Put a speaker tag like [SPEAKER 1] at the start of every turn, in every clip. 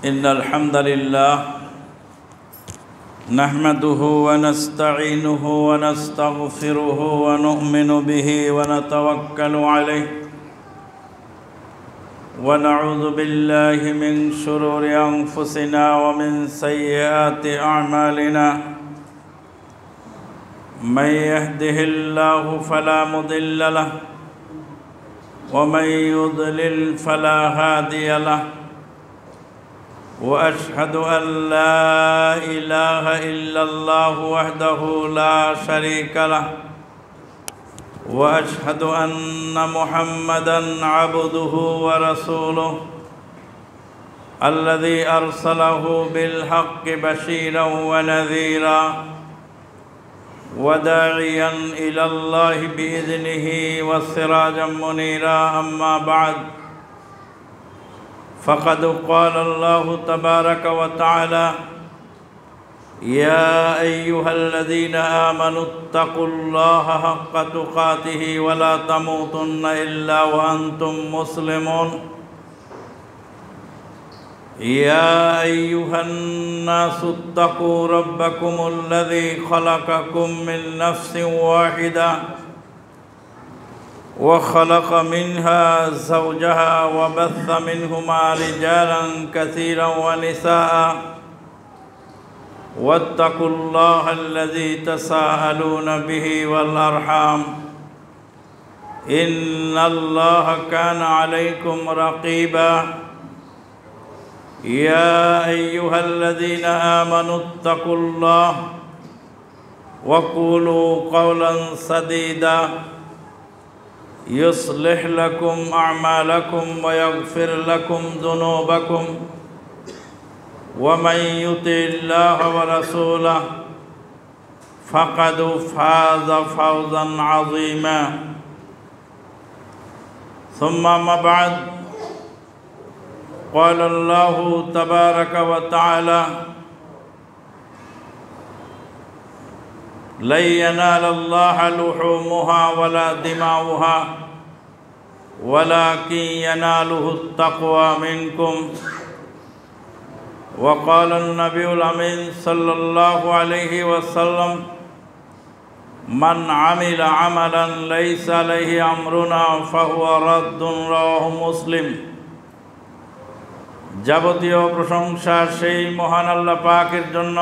[SPEAKER 1] إن الحمد لله نحمده ونستعينه ونستغفره ونؤمن به ونتوكل عليه ونعوذ بالله من شرور أنفسنا ومن سيئات أعمالنا من يهده الله فلا مضل له ومن يضلل فلا هادي له وأشهد أن لا إله إلا الله وحده لا شريك له وأشهد أن محمدًا عبده ورسوله الذي أرسله بالحق بشيرًا ونذيرًا وداعيًا إلى الله بإذنه وسراجًا منيرًا أما بعد فقد قال الله تبارك وتعالى يا أيها الذين آمنوا اتقوا الله حق تقاته ولا تموتن إلا وأنتم مسلمون يا أيها الناس اتقوا ربكم الذي خلقكم من نفس واحدة وخلق منها زوجها وبث منهما رجالا كثيرا ونساء واتقوا الله الذي تساءلون به والأرحام إن الله كان عليكم رقيبا يا أيها الذين آمنوا اتقوا الله وقولوا قولا سديدا يصلح لكم أعمالكم ويغفر لكم ذنوبكم ومن يطع الله ورسوله فقد فاز فوزا عظيما ثم ما بعد قال الله تبارك وتعالى لن ينال الله لحومها ولا دماؤها ولكن يناله التقوى منكم وقال النبي الأمين صلى الله عليه وسلم من عمل عملا ليس عليه أمرنا فهو رد رواه مسلم যাবতীয় প্রশংসা সেই মহান আল্লাহ পাকের জন্য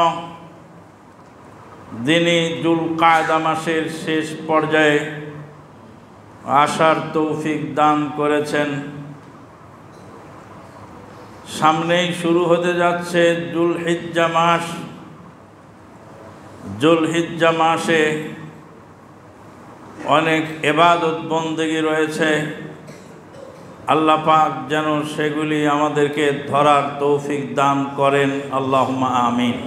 [SPEAKER 1] যিনি যুলকায়দা মাসের শেষ পর্যায়ে আসার তৌফিক দান করেছেন। সামনেই শুরু হতে যাচ্ছে জুলহিজ্জা মাস। জুলহিজ্জা মাসে অনেক ইবাদত বন্দেগী রয়েছে। আল্লাহ পাক যেন সেগুলি আমাদেরকে ধরার তৌফিক দান করেন, আল্লাহুম্মা আমিন।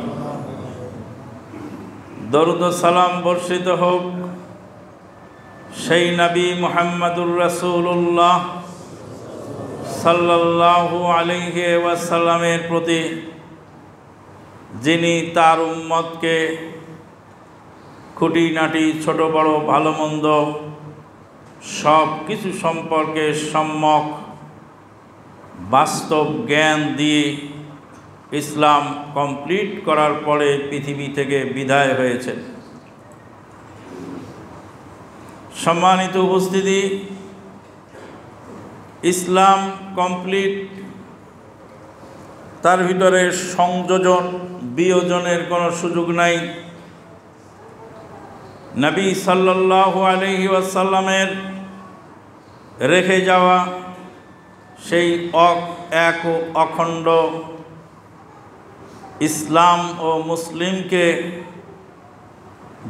[SPEAKER 1] দরুদ ও সালাম বর্ষিত হোক সেই নবী মুহাম্মদুর রাসূলুল্লাহ সাল্লাল্লাহু আলাইহি ওয়াসাল্লামের প্রতি, যিনি তার উম্মতকে খুঁটিনাটি ছোট বড় ভালো মন্দ সব কিছু সম্পর্কে সম্যক বাস্তব জ্ঞান দিয়ে ইসলাম কমপ্লিট করার পরে পৃথিবী থেকে বিদায় হয়েছে। সম্মানিত উপস্থিতি, ইসলাম কমপ্লিট, তার ভিতরে সংযোজন বিয়োজনের কোনো সুযোগ নাই। নবী সাল্লাল্লাহু আলাইহি ওয়াসাল্লামের রেখে যাওয়া সেই এক ও অখণ্ড ইসলাম ও মুসলিমকে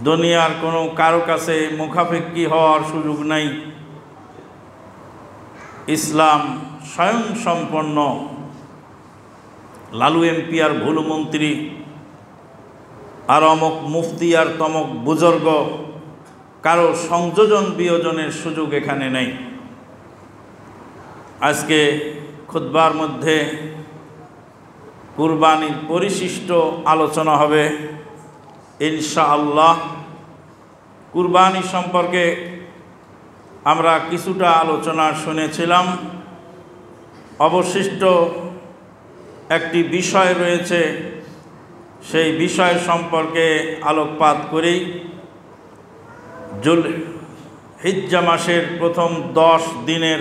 [SPEAKER 1] দুনিয়ার কোনো কারো কাছে মুখাপেক্ষী হওয়ার সুযোগ নাই। ইসলাম স্বয়ং সম্পন্ন। লালু এমপি আর ভুলু মন্ত্রী আর অমক মুফতি আর তমক বুজুর্গ, কারো সংযোজন বিয়োজনের সুযোগ এখানে নেই। আজকে খুতবার মধ্যে কুরবানির পরিশিষ্ট আলোচনা হবে ইনশাআল্লাহ। কুরবানি সম্পর্কে আমরা কিছুটা আলোচনা শুনেছিলাম। অবশিষ্ট একটি বিষয় রয়েছে, সেই বিষয় সম্পর্কে আলোকপাত করেই হিজ্জা মাসের প্রথম 10 দিনের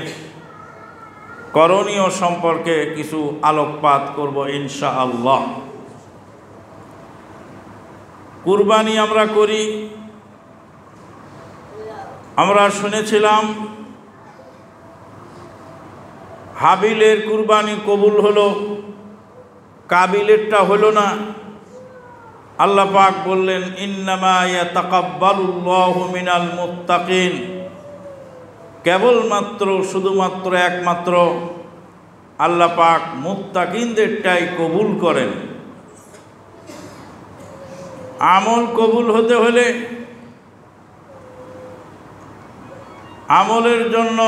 [SPEAKER 1] করণীয় সম্পর্কে কিছু আলোকপাত করব ইনশাআল্লাহ। কুরবানি আমরা করি, আমরা শুনেছিলাম হাবিলের কুরবানি কবুল হলো, কাবিলেরটা হলো না। আল্লাহ পাক বললেন ইন্নামা ইয়াতাকাব্বালুল্লাহু মিনাল মুত্তাকিন, কেবলমাত্র শুধুমাত্র একমাত্র আল্লাহ পাক মুত্তাকিনদেরটাই কবুল করেন। আমল কবুল হতে হলে আমলের জন্য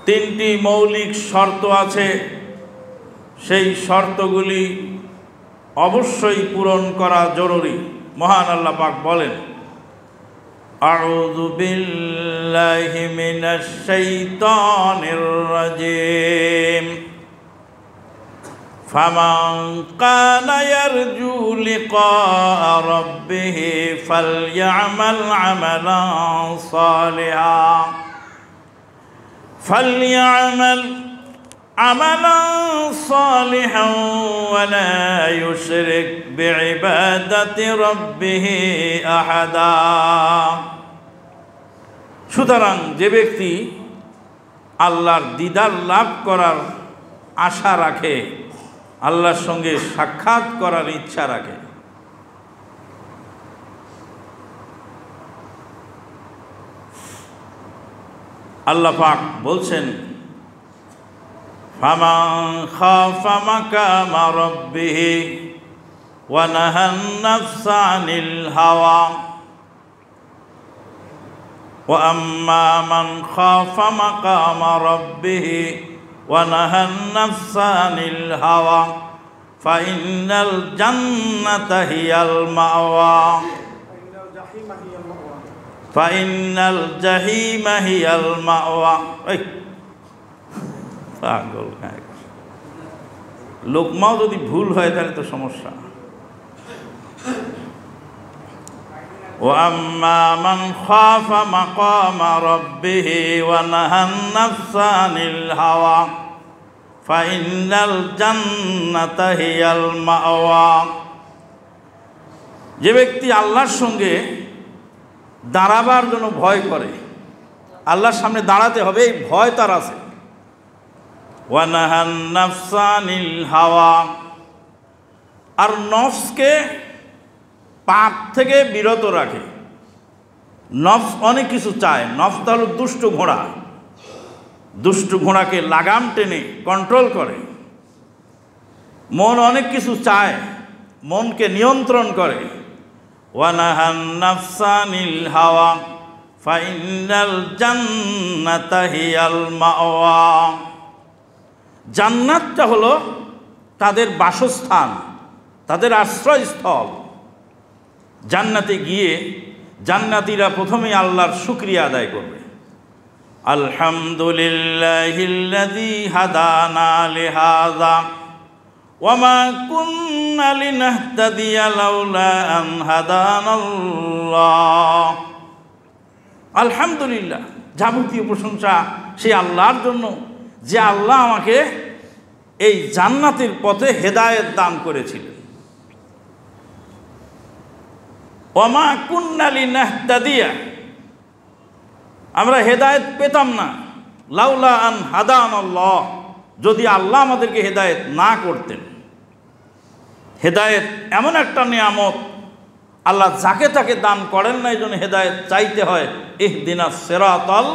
[SPEAKER 1] 3টি মৌলিক শর্ত আছে, সেই শর্তগুলি অবশ্যই পূরণ করা জরুরি। মহান আল্লাহ পাক বলেন আউযু বিল্লাহি মিনাশ শাইতানির রাজিম ফামান কানা ইয়ারজু লিকা রাব্বিহি ফালইআমাল আমালান সালিহান عملا صالحا ولا يشرك بعبادة ربه أحدا। সুতরাং যে ব্যক্তি আল্লাহর দিদার লাভ করার আশা রাখে, আল্লাহর সঙ্গে সাক্ষাৎ করার ইচ্ছা রাখে, আল্লাহ পাক বলছেন ফামান খাফা মাকামা রাব্বিহি ওয়া নাহান নাফসা আনিল হাওয়া ওয়া আম্মা মান খাফা মাকামা রাব্বিহি ওয়া নাহান নাফসা আনিল হাওয়া ফাইন্নাল জান্নাতা হিয়াল মাওয়া ফাইন্নাল জাহিমা হিয়াল মাওয়া। পাগল লোকমাও যদি ভুল হয় তাহলে তো সমস্যা। ওয়াম্মা মান খাফা মাকামা রাব্বিহি ওয়া নাহান নাফসা আনিল হাওয়া ফাইন্নাল জান্নাতা হিয়াল মাওয়া। যে ব্যক্তি আল্লাহর সঙ্গে দাঁড়াবার জন্য ভয় করে, আল্লাহর সামনে দাঁড়াতে হবে এই ভয় তার আছে, ওয়া নাহান নাফসা আনিল হাওয়া, আর নফসকে পাপ থেকে বিরত রাখে। নফস অনেক কিছু চায়, নফস হলো দুষ্ট ঘোড়া, দুষ্ট ঘোড়াকে লাগাম টেনে কন্ট্রোল করে। মন অনেক কিছু চায়, মনকে নিয়ন্ত্রণ করে। ওয়া নাহান নাফসা আনিল হাওয়া ফাইন্নাল জান্নাতা হিয়াল মাওয়া। জান্নাতটা হলো তাদের বাসস্থান, তাদের আশ্রয়স্থল। জান্নাতে গিয়ে জান্নাতীরা প্রথমেই আল্লাহর শুকরিয়া আদায় করবে, আলহামদুলিল্লাহিল্লাযী হাদানা লিহাযা ওয়া মা কুন্না লিনাহতাদিয়া লাউলা আন হাদানাল্লাহ। আলহামদুলিল্লাহ, যাবতীয় প্রশংসা সেই আল্লাহর জন্য যে আল্লাহ আমাকে এই জান্নাতের পথে হেদায়েত দান করেছিলেন। ওয়া মা কুন্না লিনাহতাদিয়া, আমরা হেদায়েত পেতাম না, লাউলা আন হাদানাল্লাহ, যদি আল্লাহ আমাদেরকে হেদায়েত না করতেন। হেদায়েত এমন একটা নিয়ামত, আল্লাহ যাকে তাকে দান করেন না, এই জন্য হেদায়েত চাইতে হয়। ইহদিনাস সিরাতাল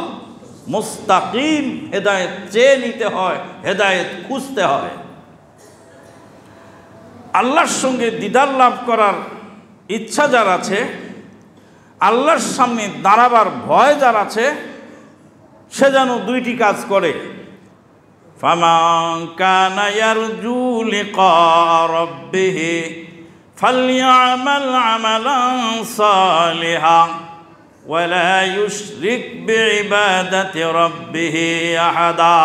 [SPEAKER 1] মুস্তাকিম, হেদায়েত চেয়ে নিতে হয়, হেদায়েত খুঁজতে হয়। আল্লাহর সঙ্গে দিদার লাভ করার ইচ্ছা যার আছে, আল্লাহর সামনে দাঁড়াবার ভয় যার আছে, সে যেন 2টি কাজ করে। ফামান কানা ইয়ারজু লিকা রাব্বিহি ফালইআমাল আমালান সালিহা ولا يشرك بعبادة ربه أحدا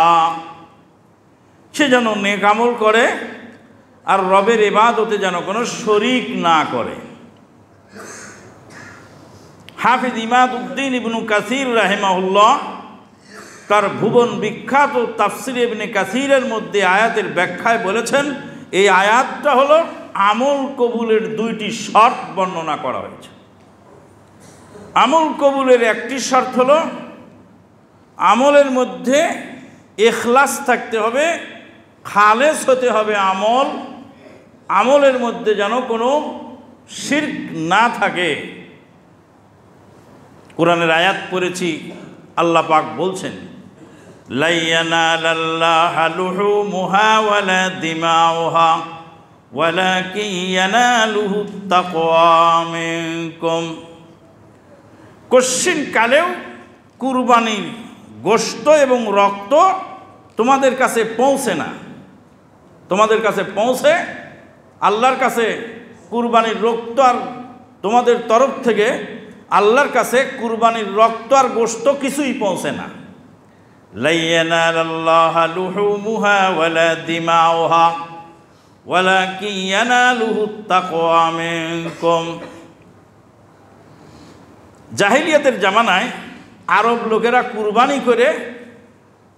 [SPEAKER 1] সে যেন নেক আমল করে আর রবের ইবাদতে যেন কোনো শরীক না করে। হাফিজ ইমাদউদ্দিন ইবনে কাসির রাহিমাহুল্লাহ তার ভুবন বিখ্যাত তাফসির ইবনে কাসিরের মধ্যে আয়াতের ব্যাখ্যায় বলেছেন, এই আয়াতটা হলো আমল কবুলের দুইটি শর্ত বর্ণনা করা হয়েছে। আমল কবুলের একটি শর্ত হলো আমলের মধ্যে ইখলাস থাকতে হবে, খালেস হতে হবে আমল, আমলের মধ্যে যেন কোনো শিরক না থাকে। কোরআনের আয়াত পড়েছি, আল্লাহ পাক বলছেন, লা ইয়ানালাল্লাহা লুহুমুহা ওয়ালা দিমাউহা ওয়ালাকিন ইয়ানালুহুত তাকওয়া মিনকুম। কশিন কালেও কুরবানির গোশত এবং রক্ত তোমাদের কাছে পৌঁছে না, তোমাদের কাছে পৌঁছে আল্লাহর কাছে কুরবানির রক্ত আর তোমাদের তরফ থেকে আল্লাহর কাছে কুরবানির রক্ত আর গোশত কিছুই পৌঁছে না। লা ইয়ানালাল্লাহা লুহুমুহা ওয়ালা দিমাউহা ওয়ালাকিন ইয়ানালুহুত তাকওয়া মিনকুম। জাহিলিয়াতের জামানায় আরব লোকেরা কুরবানি করে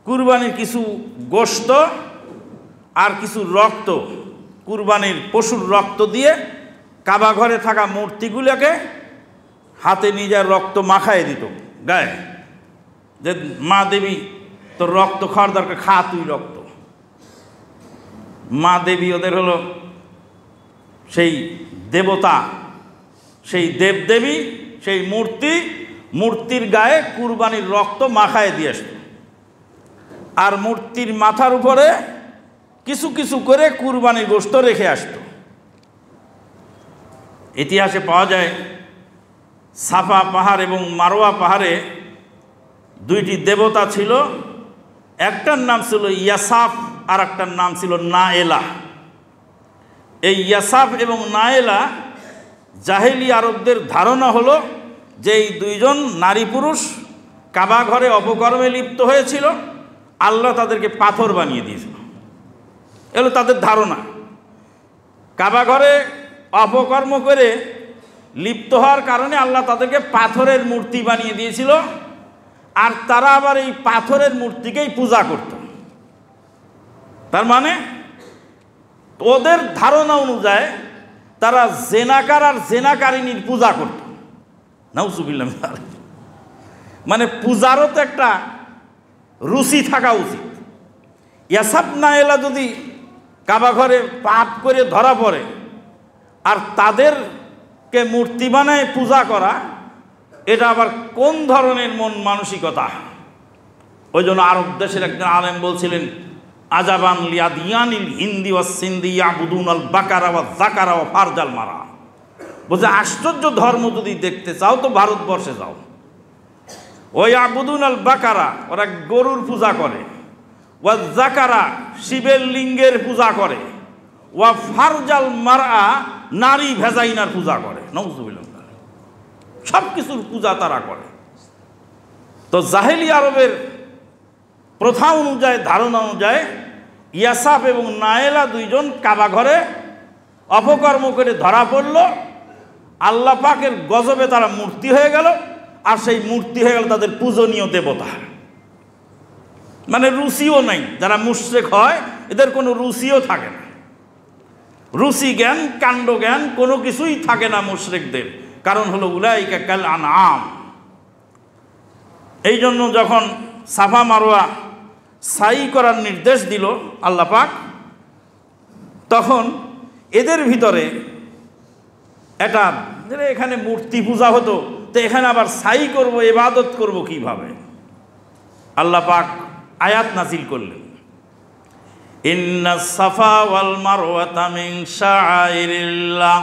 [SPEAKER 1] কুরবানির কিছু গোশত আর কিছু রক্ত, কুরবানির পশুর রক্ত দিয়ে কাবা ঘরে থাকা মূর্তিগুলোকে হাতে নিজের রক্ত মাখায় দিত গায়ে, যে মা দেবী তোর রক্ত খাওয়ার দরকার, খা তুই রক্ত। মা দেবী ওদের হলো সেই দেবতা, সেই দেবদেবী, সেই মূর্তি, মূর্তির গায়ে কুরবানির রক্ত মাখায় দিয়ে আসত। আর মূর্তির মাথার উপরে কিছু কিছু করে কুরবানির গোশত রেখে আসত। ইতিহাসে পাওয়া যায় সাফা পাহাড় এবং মারোয়া পাহাড়ে দুইটি দেবতা ছিল, একটার নাম ছিল ইয়াসাফ আর একটার নাম ছিল নায়েলা। এই ইয়াসাফ এবং নায়েলা জাহেলি আরবদের ধারণা হলো যে এই দুইজন নারী পুরুষ কাবা ঘরে অপকর্মে লিপ্ত হয়েছিল, আল্লাহ তাদেরকে পাথর বানিয়ে দিয়েছিল। এগুলো তাদের ধারণা। কাবা ঘরে অপকর্ম করে লিপ্ত হওয়ার কারণে আল্লাহ তাদেরকে পাথরের মূর্তি বানিয়ে দিয়েছিল, আর তারা আবার এই পাথরের মূর্তিকেই পূজা করত। তার মানে ওদের ধারণা অনুযায়ী তারা জেনাকার আর জেনাকারিনীর পূজা করত। নাউজুবিল্লাহ। মানে পূজারও তো একটা রুচি থাকা উচিত। ইয়াসাফ নায়েলা যদি কাবা ঘরে পাপ করে ধরা পড়ে আর তাদেরকে মূর্তি বানায় পূজা করা, এটা আবার কোন ধরনের মন মানসিকতা? ওই জন্য আরব দেশের একজন আলেম বলছিলেন, আজাবান লিয়াদিয়ানিল হিন্দি ওয়া সিন্ধি ইয়াবুদুনাল বাকারা ওয়া যাকারা ওয়া ফারজাল মারা। বলছে আশ্চর্য ধর্ম যদি দেখতে চাও তো ভারতবর্ষে যাও। ওই ইয়াবুদুনাল বাকারা, ওরা গরুর পূজা করে, ওয়া যাকারা শিবের লিঙ্গের পূজা করে, ওয়া ফারজাল মারা নারী ভেজাইনার পূজা করে। নাউজুবিল্লাহ। সব কিছুর পূজা তারা করে। তো জাহেলি আরবের প্রথা অনুযায়ী, ধারণা অনুযায়ী ইয়াসাফ এবং নায়েলা দুইজন কাবা ঘরে অপকর্ম করে ধরা পড়ল, আল্লাহ পাকের গজবে তারা মূর্তি হয়ে গেল, আর সেই মূর্তি হয়ে গেল তাদের পূজনীয় দেবতা। মানে রুচিও নাই। যারা মুশরিক হয় এদের কোনো রুচিও থাকে না, রুচি জ্ঞান কাণ্ড জ্ঞান কোনো কিছুই থাকে না মুশরিকদের। কারণ হলো উলাইকা কাল আনআম। এই জন্য যখন সাফা মারোয়া সাই করার নির্দেশ দিল আল্লাহ পাক, তখন এদের ভিতরে এটা, এখানে মূর্তি পূজা হতো, তো এখানে আবার সাই করব, ইবাদত করব কিভাবে? আল্লাহ পাক আয়াত নাজিল করলেন, ইন্নাস সাফা ওয়াল মারওয়াতা মিন শাআইরিল্লাহ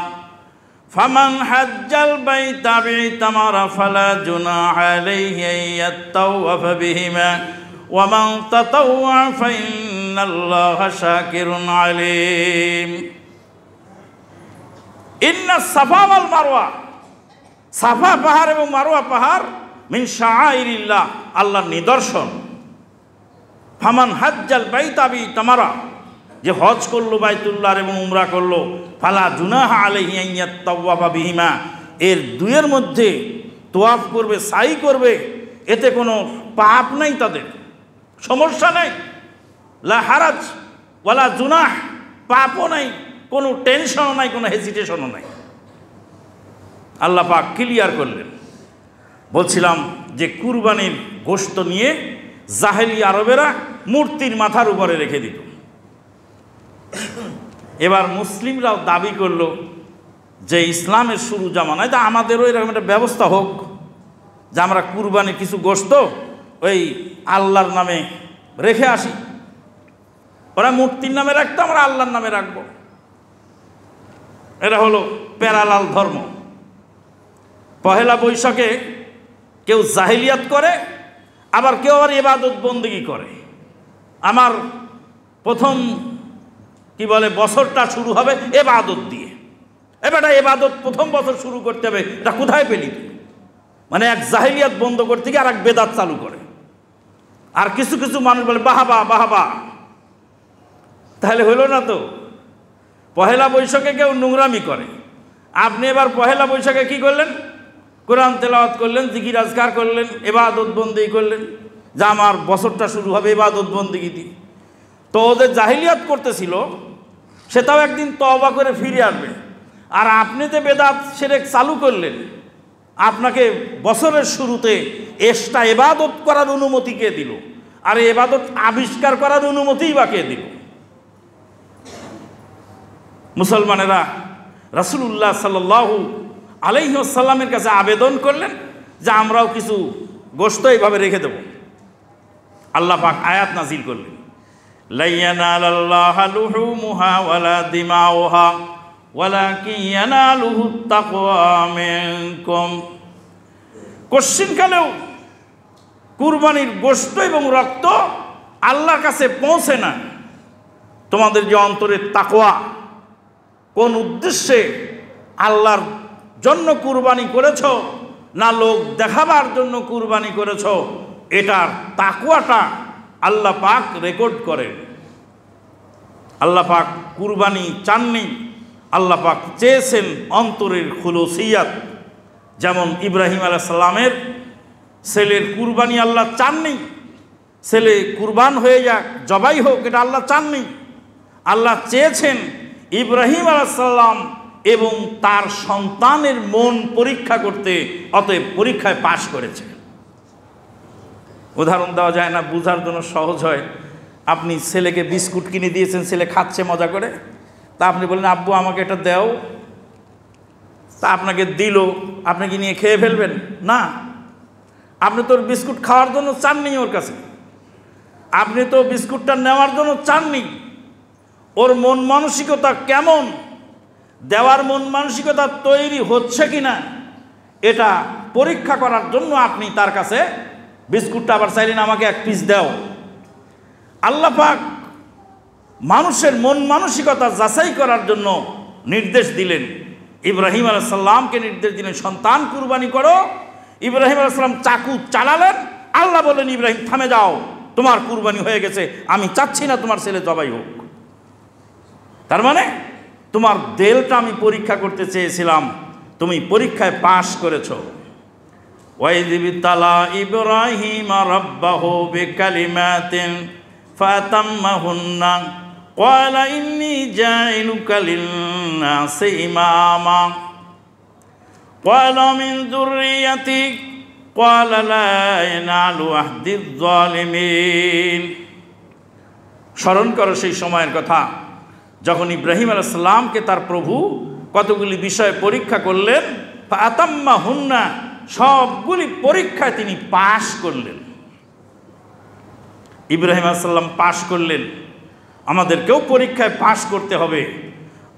[SPEAKER 1] ফামান হাজ্জাল বাইতা বিতামারা ফালা জুনাহা আলাইহি আইয়াতাওয়াফা বিহিমা ওয়া মান তাতাওয়া ফাইন্নাল্লাহা শাকিরুন আলিম। ইন্নাস সাফা ওয়াল মারওয়া, সাফা পাহাড় এবং মারওয়া পাহাড় মিন শাআইরিল্লাহ, আল্লাহর নিদর্শন। ফামান হাজ্জাল বাইতা বিতামারা, যে হজ করলো বাইতুল্লাহ এবং উমরা করলো, ফালা জুনাহা আলাইহি আন ইয়াতাওয়াফা বিহিমা, এর দুয়ের মধ্যে তোয়াফ করবে, সাই করবে, এতে কোনো পাপ নাই, তাদের সমস্যা নাই। লা হারাজ ওয়ালা জুনাহ, পাপও নাই, কোনো টেনশনও নাই, কোনো হেজিটেশনও নাই। আল্লাহ পাক ক্লিয়ার করলেন। বলছিলাম যে কুরবানির গোশত নিয়ে জাহেলি আরবেরা মূর্তির মাথার উপরে রেখে দিত। এবার মুসলিমরাও দাবি করলো যে ইসলামের শুরু জামানায় তা আমাদেরও এরকম একটা ব্যবস্থা হোক, যে আমরা কুরবানির কিছু গোশত ওই আল্লাহর নামে রেখে আসি। ওরা মূর্তির নামে রাখতো, আমরা আল্লাহর নামে রাখবো। এটা হলো প্যারালাল ধর্ম। পহেলা বৈশাখে কেউ জাহিলিয়াত করে, আবার কেউ আবার ইবাদত বন্দেগী করে। আমার প্রথম কি বলে বছরটা শুরু হবে ইবাদত দিয়ে। এবারটা ইবাদত প্রথম বছর শুরু করতে হবে, এটা কোথায় পেলি? মানে এক জাহিলিয়াত বন্ধ করতে গিয়ে আর এক বেদাত চালু করে। আর কিছু কিছু মানুষ বলে বাহাবা বাহাবা, তাহলে হলো না তো। পহেলা বৈশাখে কেউ নোংরামি করে, আপনি এবার পহেলা বৈশাখে কি করলেন? কোরআন তেলাওয়াত করলেন, জিকির আজকার করলেন, ইবাদত বন্দেগী করলেন, যা আমার বছরটা শুরু হবে ইবাদত বন্দেগী দিয়ে। তো ওদের জাহিলিয়াত করতেছিল, সেটাও একদিন তওবা করে ফিরে আসবে। আর আপনি যে বেদাত শিরক চালু করলেন, আপনাকে বছরের শুরুতে এক্সট্রা ইবাদত করার অনুমতি কে দিল? আর ইবাদত আবিষ্কার করার অনুমতিই বা কে দিল? মুসলমানেরা রাসূলুল্লাহ সাল্লাল্লাহু আলাইহি ওয়াসাল্লামের কাছে আবেদন করলেন যে আমরাও কিছু গোশত এইভাবে রেখে দেব। আল্লাহ পাক আয়াত নাজিল করলেন, লা ইয়ানালাল্লাহু লুহুমুহা ওয়ালা দিমাউহা ওয়ালাকিন ইয়ানালুহুত তাকওয়া মিনকুম। কোশ্চিনকালেও কুরবানির গোশত এবং রক্ত আল্লাহর কাছে পৌঁছে না। তোমাদের যে অন্তরের তাকওয়া, কোন উদ্দেশ্যে আল্লাহর জন্য কুরবানি করেছ, না লোক দেখাবার জন্য কুরবানি করেছ, এটার তাকওয়াটা আল্লাহ পাক রেকর্ড করেন। আল্লাহ পাক কুরবানি চাননি, আল্লাহ পাক চেয়েছেন অন্তরের খুলুসিয়াত। যেমন ইব্রাহিম আলাইহিস সালামের ছেলের কুরবানি আল্লাহ চাননি, ছেলে কুরবান হয়ে যাক, জবাই হোক, এটা আল্লাহ চাননি। আল্লাহ চেয়েছেন ইব্রাহিম আলাইহিস সালাম এবং তার সন্তানের মন পরীক্ষা করতে, অতএব পরীক্ষায় পাশ করেছে। উদাহরণ দেওয়া যায় না, বোঝার জন্য সহজ হয়। আপনি ছেলেকে বিস্কুট কিনে দিয়েছেন, ছেলে খাচ্ছে মজা করে, তা আপনি বললেন আব্বু আমাকে এটা দাও, তা আপনাকে দিল, আপনি কি নিয়ে খেয়ে ফেলবেন? না, আপনি তো বিস্কুট খাওয়ার জন্য চাননি ওর কাছে, আপনি তো বিস্কুটটা নেওয়ার জন্য চাননি। ওর মন মানসিকতা কেমন, দেওয়ার মন মানসিকতা তৈরি হচ্ছে কিনা, এটা পরীক্ষা করার জন্য আপনি তার কাছে বিস্কুটটা আবার চাইলেন আমাকে এক পিস দাও। আল্লাহ পাক মানুষের মন মানসিকতা যাচাই করার জন্য নির্দেশ দিলেন। ইব্রাহিম আলাইহিস সালামকে নির্দেশ দিলেন সন্তান কুরবানি করো। ইব্রাহিম আলাইহিস সালাম চাকু চালালেন, আল্লাহ বললেন ইব্রাহিম থামে যাও, তোমার কুরবানি হয়ে গেছে, আমি চাচ্ছি না তোমার ছেলে জবাই হোক। তার মানে তোমার দিলটা আমি পরীক্ষা করতে চেয়েছিলাম, তুমি পরীক্ষায় পাশ করেছো। ওয়াইয ইবতালা ইব্রাহিম রাব্বাহু বিকালিমাতিন ফাতাম্মাহুন্না ক্বালা ইন্নী জাইলুকা লিন-নাসি ইমামা ক্বালা মিন যুররিয়াতিক ক্বালা লা ইয়ানালু আহদিয যালিমিন। স্মরণ করো সেই সময়ের কথা যখন ইব্রাহিম আলাইহিস সালামকে তার প্রভু কতগুলি বিষয়ে পরীক্ষা করলেন, ফাতাম্মাহুন্না, সবগুলি পরীক্ষায় তিনি পাশ করলেন। ইব্রাহিম আলাইহিস সালাম পাশ করলেন, আমাদেরকেও পরীক্ষায় পাশ করতে হবে।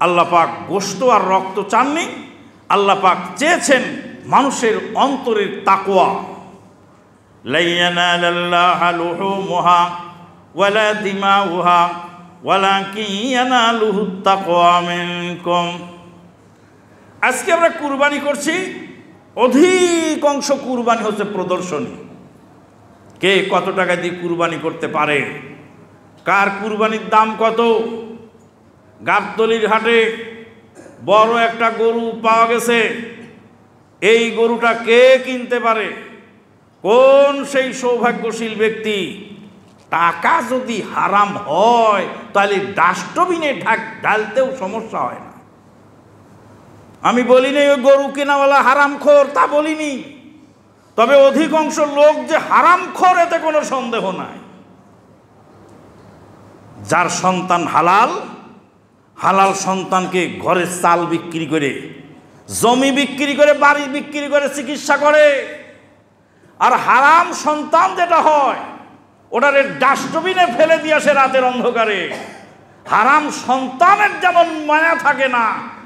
[SPEAKER 1] আল্লাহ পাক গোশত আর রক্ত চাননি, আল্লাহ পাক চেয়েছেন মানুষের অন্তরের তাকওয়া। লা ইয়ানালাল্লাহু লুহুমুহা ওয়ালা দিমাউহা ওয়ালাকিন ইয়ানালুহুত তাকওয়া মিনকুম। আজকে আমরা কুরবানি করছি, অধিক অংশ কুরবানি হচ্ছে প্রদর্শনী। কে কত টাকা দিয়ে কুরবানি করতে পারে, কার কুরবানির দাম কত। গাবতলির হাটে বড় একটা গরু পাওয়া গেছে, এই গরুটা কে কিনতে পারে, কোন সেই সৌভাগ্যশীল ব্যক্তি। টাকা যদি হারাম হয় তাহলে ডাস্টবিনে ঢালতেও সমস্যা হয় না। আমি বলিনি ওই গরু কেনাওয়ালা হারামখোর, তা বলিনি, তবে অধিকাংশ লোক যে হারামখোর এতে কোনো সন্দেহ নাই। যার সন্তান হালাল, হালাল সন্তানকে ঘরের চাল বিক্রি করে, জমি বিক্রি করে, বাড়ি বিক্রি করে চিকিৎসা করে। আর হারাম সন্তান যেটা হয় ওটারে ডাস্টবিনে ফেলে দিয়ে আসে রাতের অন্ধকারে। হারাম সন্তানের যেমন মায়া থাকে না,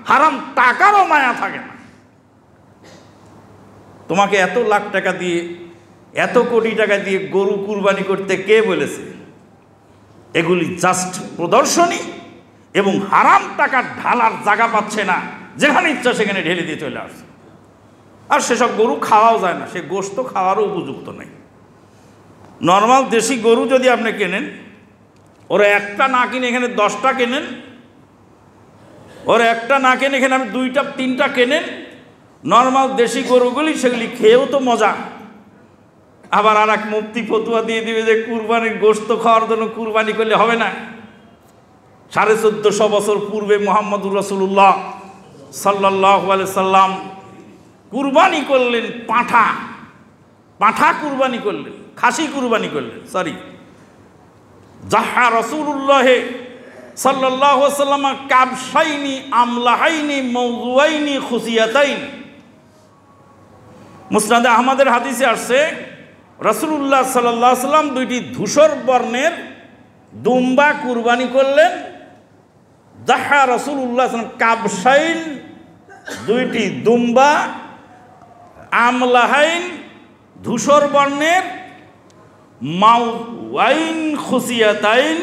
[SPEAKER 1] হারাম টাকারও মায়া থাকে না। তোমাকে এত লাখ টাকা দিয়ে, এত কোটি টাকা দিয়ে গরু কুরবানি করতে কে বলেছে? এগুলি জাস্ট প্রদর্শনী এবং হারাম টাকা ঢালার জায়গা পাচ্ছে না, যেখানে ইচ্ছা সেখানে ঢেলে দিয়ে চলে আসছে। আর সেসব গরু খাওয়াও যায় না, সে গোশত খাওয়ারও উপযুক্ত নেই। নর্মাল দেশি গরু যদি আপনি কেনেন, ওরা একটা না কিনে এখানে 10টা কেনেন, ওরা একটা না কেনে এখানে আপনি 2টা 3টা কেনেন। নর্মাল দেশি গরুগুলি সেগুলি খেয়েও তো মজা। আবার আর এক মুফতি ফতুয়া দিয়ে দিবে যে কুরবানির গোশত খাওয়ার জন্য কুরবানি করলে হবে না। 1450 বছর পূর্বে মুহাম্মদুর রাসূলুল্লাহ সাল্লাল্লাহু আলাইহি সাল্লাম কুরবানি করলেন পাঁঠা। পাঁঠা কুরবানি করলেন, খাসি কুরবানি করলেন, সরি। জাহা রাসূলুল্লাহ সাল্লাল্লাহু আলাইহি সাল্লাম কাবশাইনি আমলাহাইনি মাওযুয়াইনি খুসিয়াতাইন। মুসনাদে আহমদের হাদিসে আসছে রাসূলুল্লাহ সাল্লাল্লাহু আলাইহি সাল্লাম 2টি ধূসর বর্ণের দুম্বা কুরবানি করলেন। জাহা রাসূলুল্লাহ কাবশাইন, 2টি দুম্বা, আমলাহাইন ধূসর বর্ণের, মাওয়াইন খুসিয়াতাইন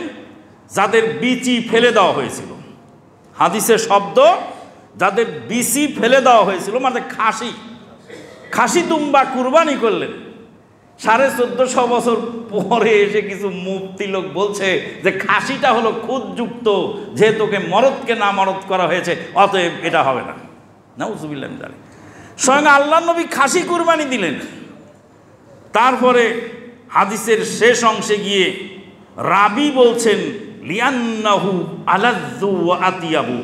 [SPEAKER 1] যাদের বিচি ফেলে দেওয়া হয়েছিল। হাদিসের শব্দ যাদের বিচি ফেলে দেওয়া হয়েছিল, মানে খাসি। খাসি দুম্বা কুরবানি করলেন। 1450 বছর পরে এসে কিছু মুফতি লোক বলছে যে খাসিটা হলো খুদযুক্ত, যেহেতুকে মরদকে না মরদ করা হয়েছে, অতএব এটা হবে না। নাউযুবিল্লাহ মিন যালিক। স্বয়ং আল্লাহর নবী খাসি কুরবানি দিলেন। তারপরে হাদিসের শেষ অংশে গিয়ে রাবি বলছেন লিয়ান্নাহু আলাযযু ওয়া আতিয়াবু,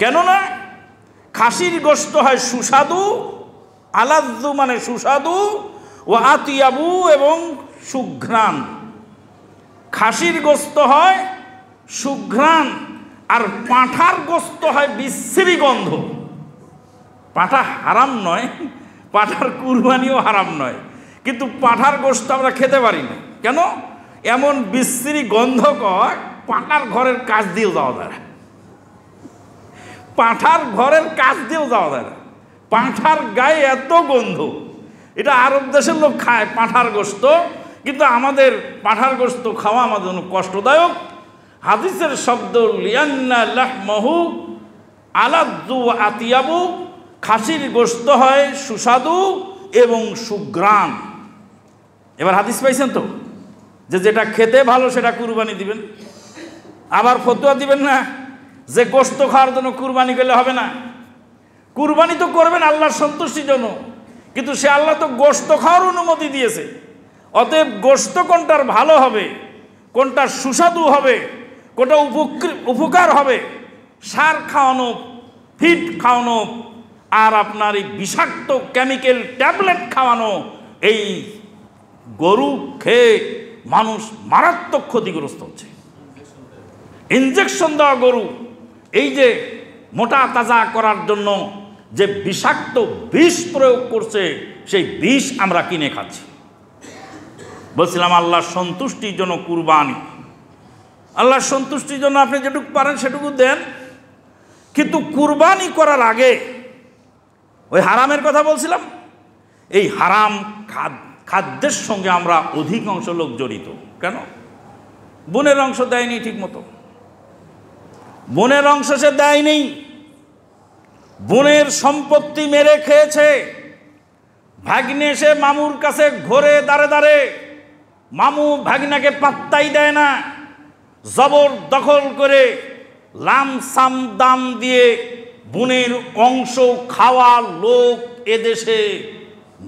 [SPEAKER 1] কেননা খাসির গোশত হয় সুস্বাদু, আলাযযু মানে সুস্বাদু, ও আতিয়াবু এবং সুঘ্রাণ। খাসির গোশত হয় সুঘ্রাণ, আর পাঁঠার গোশত হয় বিশ্রী গন্ধ। পাঁঠা হারাম নয়, পাঁঠার কুরবানিও হারাম নয়, কিন্তু পাঁঠার গোশত আমরা খেতে পারি না। কেন? এমন বিশ্রী গন্ধকর, পাঁঠার ঘরের কাজ দিয়েও যাওয়া যায় না। পাঁঠার ঘরের কাজ দিয়েও যাওয়া যায় না। পাঁঠার গায়ে এত গন্ধ। এটা আরব দেশের লোক খায় পাঁঠার গোশত, কিন্তু আমাদের পাঁঠার গোশত খাওয়া আমাদের জন্য কষ্টদায়ক। হাদিসের শব্দ লিয়ান্না লাহমাহু আলাযযু ওয়া আতিয়াবু, খাসির গোশত হয় সুস্বাদু এবং সুঘ্রাণ। এবার হাদিস পাইছেন তো, যে যেটা খেতে ভালো সেটা কুরবানি দিবেন। আবার ফতোয়া দিবেন না যে গোশত খাওয়ার জন্য কুরবানি করলে হবে না। কুরবানি তো করবেন আল্লাহর সন্তুষ্টির জন্য, কিন্তু সে আল্লাহ তো গোশত খাওয়ার অনুমতি দিয়েছে। অতএব গোশত কোনটার ভালো হবে, কোনটার সুস্বাদু হবে, কোনটা উপকার হবে, সার খাওয়ানো, ফিড খাওয়ানো, আর আপনার এই বিষাক্ত কেমিক্যাল ট্যাবলেট খাওয়ানো, এই গরু খেয়ে মানুষ মারাত্মক ক্ষতিগ্রস্ত হচ্ছে। ইনজেকশন দেওয়া গরু, এই যে মোটা তাজা করার জন্য যে বিষাক্ত বিষ প্রয়োগ করছে, সেই বিষ আমরা কিনে খাচ্ছি। বলছিলাম আল্লাহর সন্তুষ্টির জন্য কুরবানি, আল্লাহর সন্তুষ্টির জন্য আপনি যেটুকু পারেন সেটুকু দেন। কিন্তু কুরবানি করার আগে ওই হারামের কথা বলছিলাম, এই হারাম খাদ্যের সঙ্গে আমরা অধিকাংশ লোক জড়িত। কেন? বোনের অংশ দেয়নি ঠিক মতো, বোনের অংশ সে দেয়নি। বোনের সম্পত্তি মেরে খেয়েছে। ভাগ্নে এসে মামুর কাছে ঘোরে দাঁড়ে দাঁড়ে, মামু ভাগনাকে পাত্তাই দেয় না, জবর দখল করে লামসাম দাম দিয়ে বোনের অংশ খাওয়া লোক এদেশে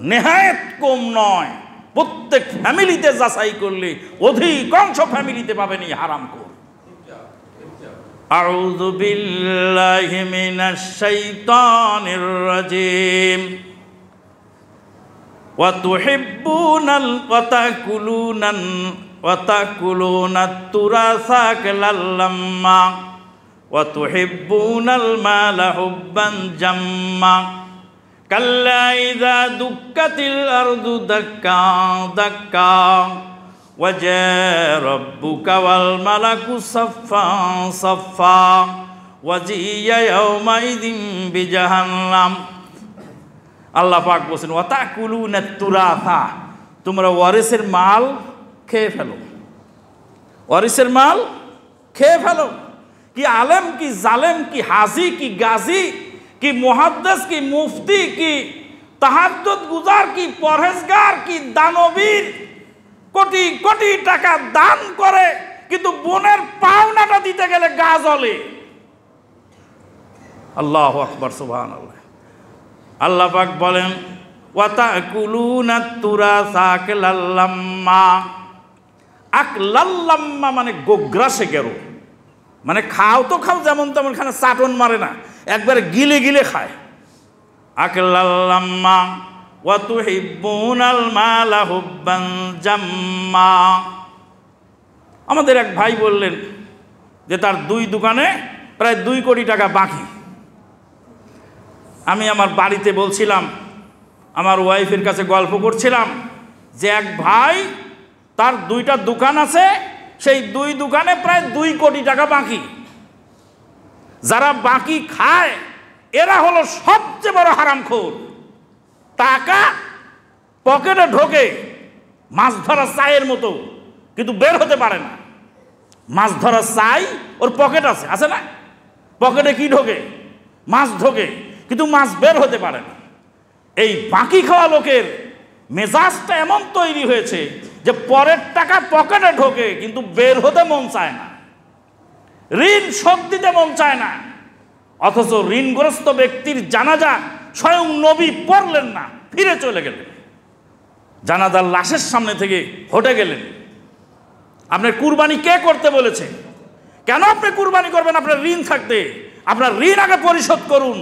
[SPEAKER 1] নেহায়েত কম নয়। প্রত্যেক ফ্যামিলিতে যাচাই করলে অধিকাংশ ফ্যামিলিতে পাবেন এই হারামখোর। আউযু বিল্লাহি মিনাশ শাইতানির রাজিম। ওয়া তুহিব্বুনাল ওয়া তাকুলুনাত তুরাসা কালাল লাম্মা ওয়া তুহিব্বুনাল মালা হুব্বান জাম্মা কাল্লা ইযা দুক্কাতিল আরদু দাক্কা দাক্কা ওয়া জা'a রাব্বুকা ওয়াল মালাকু সাফফান সাফফা ওয়া জিয়া ইয়াওমাইযিন বিজাহান্নাম। আল্লাহ পাক বলেন ওয়া তাকুলুনাত তুরাসা, তোমরা ওয়ারিসের মাল খেয়ে ফেলো, ওয়ারিসের মাল খেয়ে ফেলো। কি আলেম, কি জালেম, কি হাজি, কি গাজী, কি মুহাদ্দিস, কি মুফতি, কি তাহাজ্জুদ গুজার, কি পরহেজগার, কি দানবীর কোটি কোটি টাকা দান করে, কিন্তু বোনের পাওনাটা দিতে গেলে গা জ্বলে। আল্লাহু আকবার, সুবহানাল্লাহ। আল্লাহ পাক বলেন ওয়া তাকুলুনাত তুরাসা আকালাল লাম্মা। আকলাল লাম্মা মানে গোগ্রাসে গেরো, মানে খাও তো খাও যেমন তেমন, খানে চাটন মারে না, একবারে গিলে গিলে খায়। আকালাল লাম্মা ওয়া তুহিব্বুনাল মালা হুব্বান জাম্মা। আমাদের এক ভাই বললেন যে তার 2 দোকানে প্রায় 2 কোটি টাকা বাকি। আমি আমার বাড়িতে বলছিলাম, আমার ওয়াইফের কাছে গল্প করছিলাম যে এক ভাই তার 2টা দোকান আছে, সেই 2 দোকানে প্রায় 2 কোটি টাকা বাকি। যারা বাকি খায় এরা হলো সবচেয়ে বড় হারামখোর। টাকা পকেটে ঢোকে মাছ ধরা চায়ের মতো, কিন্তু বের হতে পারে না। মাছ ধরা চাই ওর পকেট আছে, আছে না? পকেটে কি ঢোকে? মাছ ঢোকে, কিন্তু মাছ বের হতে পারে না। এই বাকি খাওয়া লোকের মেজাজটা এমন তৈরি হয়েছে যে পরের টাকা পকেটে ঢোকে, কিন্তু বের হতে মন চায় না, ঋণ শোধ দিতে মন চায় না। অথচ ঋণগ্রস্ত ব্যক্তির জানাজা স্বয়ং নবী পড়লেন না, ফিরে চলে গেলেন, জানাজার লাশের সামনে থেকে হটে গেলেন। আপনার কুরবানি কে করতে বলেছে? কেন আপনি কুরবানি করবেন আপনার ঋণ থাকতে? আপনার ঋণ আগে পরিশোধ করুন,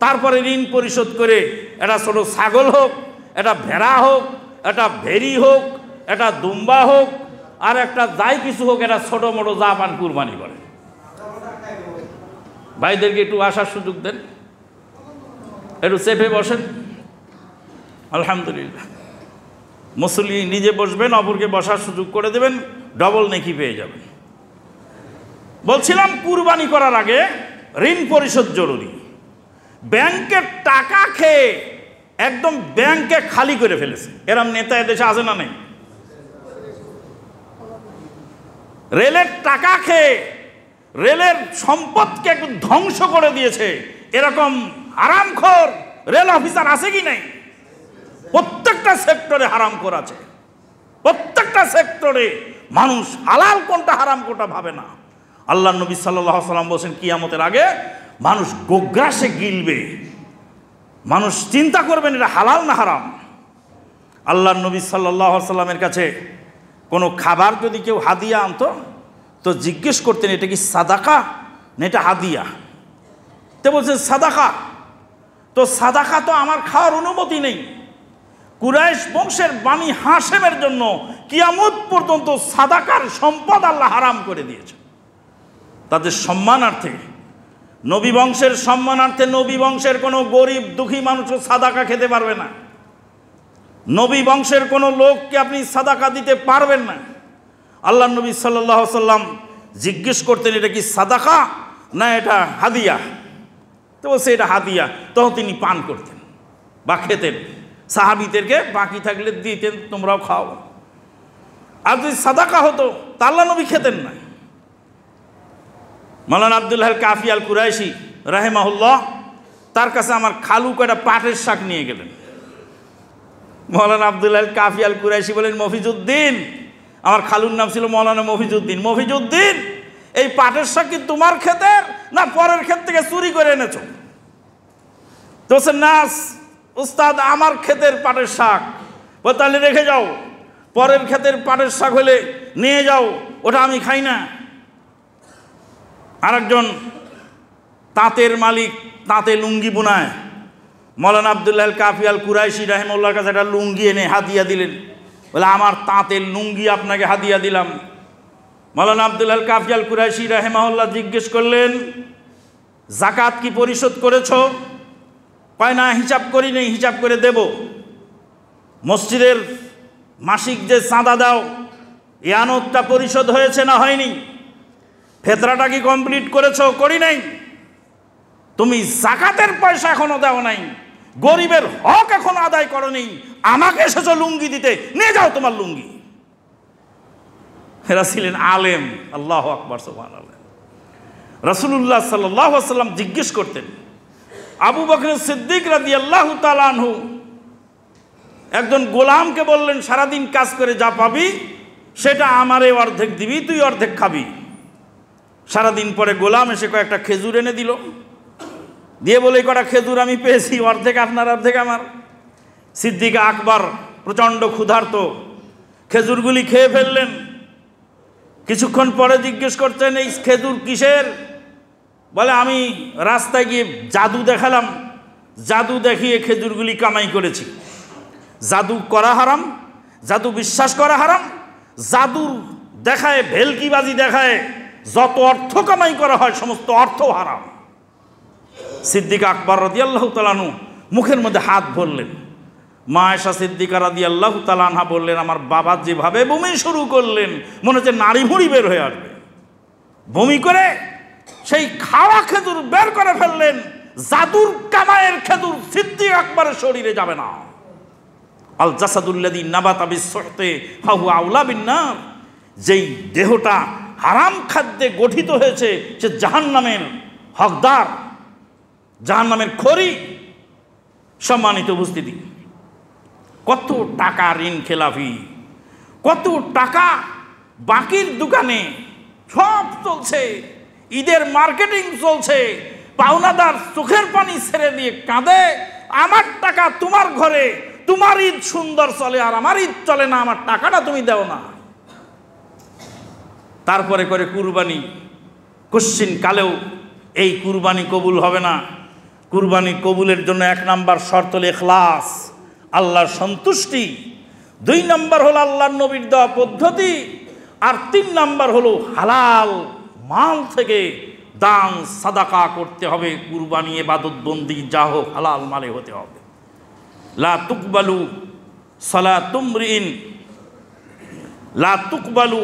[SPEAKER 1] তারপরে ঋণ পরিশোধ করে এটা ছোট ছাগল হোক, এটা ভেড়া হোক, এটা ভেড়ি হোক, এটা দুম্বা হোক, আর একটা যাই কিছু হোক, এটা ছোট মোটো যা পান কুরবানি করে। ভাইদেরকে একটু আসার সুযোগ দেন, একটু চেপে বসেন। আলহামদুলিল্লাহ, মুসল্লি নিজে বসবেন, অপরকে বসার সুযোগ করে দেবেন, ডবল নেকি পেয়ে যাবেন। বলছিলাম কুরবানি করার আগে ঋণ পরিশোধ জরুরি। ব্যাংকের টাকা খেয়ে একদম ব্যাংকে খালি করে ফেলেছে, এরম নেতা এদেশে আছে না নেই? রেলের টাকা খেয়ে রেলের সম্পদকে একটু ধ্বংস করে দিয়েছে, এরকম হারামখোর রেল অফিসার আছে কি নাই? প্রত্যেকটা সেক্টরে হারামখোর আছে, প্রত্যেকটা সেক্টরে। মানুষ হালাল কোনটা হারাম কোনটা ভাবে না। আল্লাহ নবী সাল্লাল্লাহু আলাইহি ওয়াসাল্লাম বলেছেন কিয়ামতের আগে মানুষ গোগ্রাসে গিলবে, মানুষ চিন্তা করবেন এটা হালাল না হারাম। আল্লাহ নবী সাল্লাল্লাহু আলাইহি ওয়াসাল্লামের কাছে কোনো খাবার যদি কেউ হাদিয়া আনতো তো জিজ্ঞেস করতেন এটা কি সাদাকা না এটা হাদিয়া? তো বলছেন সাদাকা। তো সাদাকা তো আমার খাওয়ার অনুমতি নেই। কুরাইশ বংশের বানি হাশেমের জন্য কিয়ামত পর্যন্ত সাদাকার সম্পদ আল্লাহ হারাম করে দিয়েছে। তাদের সম্মানার্থে, নবী বংশের সম্মানার্থে, নবী বংশের কোনো গরিব দুঃখী মানুষও সাদাকা খেতে পারবে না। নবী বংশের কোনো লোককে আপনি সাদাকা দিতে পারবেন না। আল্লাহ নবী সাল্লাল্লাহু আলাইহি ওয়াসাল্লাম জিজ্ঞেস করতেন এটা কি সাদাকা না এটা হাদিয়া? তো বলছে এটা হাদিয়া। তখন তিনি পান করতেন বা খেতেন, সাহাবীদেরকে বাকি থাকলে দিতেন, তোমরাও খাও। আর যদি সাদাকা হতো তা আল্লাহ নবী খেতেন না। মাওলানা আব্দুল্লাহ আল কাফি আল কুরাইশি রাহিমাহুল্লাহ তার কাছে আমার খালু কয়টা পাটের শাক নিয়ে গেলেন। মৌলানা আব্দুল্লাহ কাফি আল কুরাইশি বলেন, মফিজউদ্দিন, আমার খালুর নাম ছিল মৌলানা মফিজউদ্দিন, মফিজউদ্দিন এই পাটের শাক কি তোমার ক্ষেতের না পরের ক্ষেত থেকে চুরি করে এনেছো? তো বলছে, না উস্তাদ, আমার ক্ষেতের পাটের শাক। বলে, তাহলে রেখে যাও, পরের ক্ষেতের পাটের শাক হলে নিয়ে যাও, ওটা আমি খাই না। আরেকজন তাঁতের মালিক, তাঁতে লুঙ্গি বুনায়, মৌলানা আব্দুল্লাহ কাফি আল কুরাইশি রাহিমাহুল্লাহর কাছে একটা লুঙ্গি এনে হাদিয়া দিলেন। বলে, আমার তাঁতের লুঙ্গি আপনাকে হাদিয়া দিলাম। মৌলানা আব্দুল্লাহ কাফি আল কুরাইশি রাহিমাহুল্লাহ জিজ্ঞেস করলেন, জাকাত কি পরিশোধ করেছ? কয়, না, হিসাব করি নেই, হিসাব করে দেব। মসজিদের মাসিক যে চাঁদা দাও, এই আনতটা পরিশোধ হয়েছে না হয়নি? ফেতরাটা কি কমপ্লিট করেছো? করি নাই। তুমি জাকাতের পয়সা এখনো দাও নাই, গরিবের হক এখনো আদায় করো নি, আমাকে এসেছো লুঙ্গি দিতে, নিয়ে যাও তোমার লুঙ্গি। এরা ছিলেন আলেম। আল্লাহু আকবার, সুবহানাল্লাহ। রাসূলুল্লাহ সাল্লাল্লাহু আলাইহি ওয়াসাল্লাম জিজ্ঞেস করতেন, আবু বকর সিদ্দিক রাদিয়াল্লাহু তাআলা আনহু একজন গোলামকে বললেন, সারাদিন কাজ করে যা পাবি সেটা আমারে অর্ধেক দিবি, তুই অর্ধেক খাবি। সারাদিন পরে গোলাম এসে কয়েকটা খেজুর এনে দিল, দিয়ে বলে, কটা খেজুর আমি পেয়েছি, অর্ধেক আপনার অর্ধেক আমার। সিদ্দিক আকবর প্রচণ্ড ক্ষুধার্ত, খেজুরগুলি খেয়ে ফেললেন। কিছুক্ষণ পরে জিজ্ঞেস করছেন, এই খেজুর কিসের? বলে, আমি রাস্তায় গিয়ে জাদু দেখালাম, জাদু দেখিয়ে খেজুরগুলি কামাই করেছি। জাদু করা হারাম, জাদু বিশ্বাস করা হারাম, জাদু দেখায়, ভেলকিবাজি দেখায় যত অর্থ কামাই করা হয় সমস্ত অর্থ হারাম। সিদ্দিক আকবর রাদিয়াল্লাহু তাআলা আনহু মুখের মধ্যে হাত ভরলেন। মা আয়েশা সিদ্দিকা রাদিয়াল্লাহু তাআলা আনহা বললেন, আমার বাবা যেভাবে বমি শুরু করলেন মনে হচ্ছে নাড়ি ভুঁড়ি বের হয়ে আসবে। বমি করে সেই খাওয়া খেজুর বের করে ফেললেন। জাদুর কামাইয়ের খেজুর সিদ্দিক আকবরের শরীরে যাবে না। আল জাসাদুল্লাযী নাবাতা বিস-সুহতি ফাহুয়া আউলা বিন-নার, যেই দেহটা হারাম খাদ্যে গঠিত হয়েছে সে জাহান্নামের হকদার, জাহান্নামের খড়ি। সম্মানিত উপস্থিতি, কত টাকা ঋণ খেলাফি, কত টাকা বাকির দোকানে সব চলছে, ঈদের মার্কেটিং চলছে, পাওনাদার চোখের পানি ছেড়ে দিয়ে কাঁদে, আমার টাকা তোমার ঘরে, তোমার ঈদ সুন্দর চলে আর আমার ঈদ চলে না, আমার টাকাটা তুমি দাও না। তারপরে করে কুরবানি, কোশ্চিন কালেও এই কুরবানি কবুল হবে না। কুরবানি কবুলের জন্য 1 নাম্বার শর্ত হল ইখলাস, আল্লাহর সন্তুষ্টি। 2 নাম্বার হলো আল্লাহর নবীর দেওয়া পদ্ধতি, আর 3 নাম্বার হলো হালাল মাল থেকে দান সাদাকা করতে হবে। কুরবানি ইবাদত বন্দি যা হোক হালাল মালে হতে হবে। লা তুকবালু সালাতুম রিন, লা তুকবালু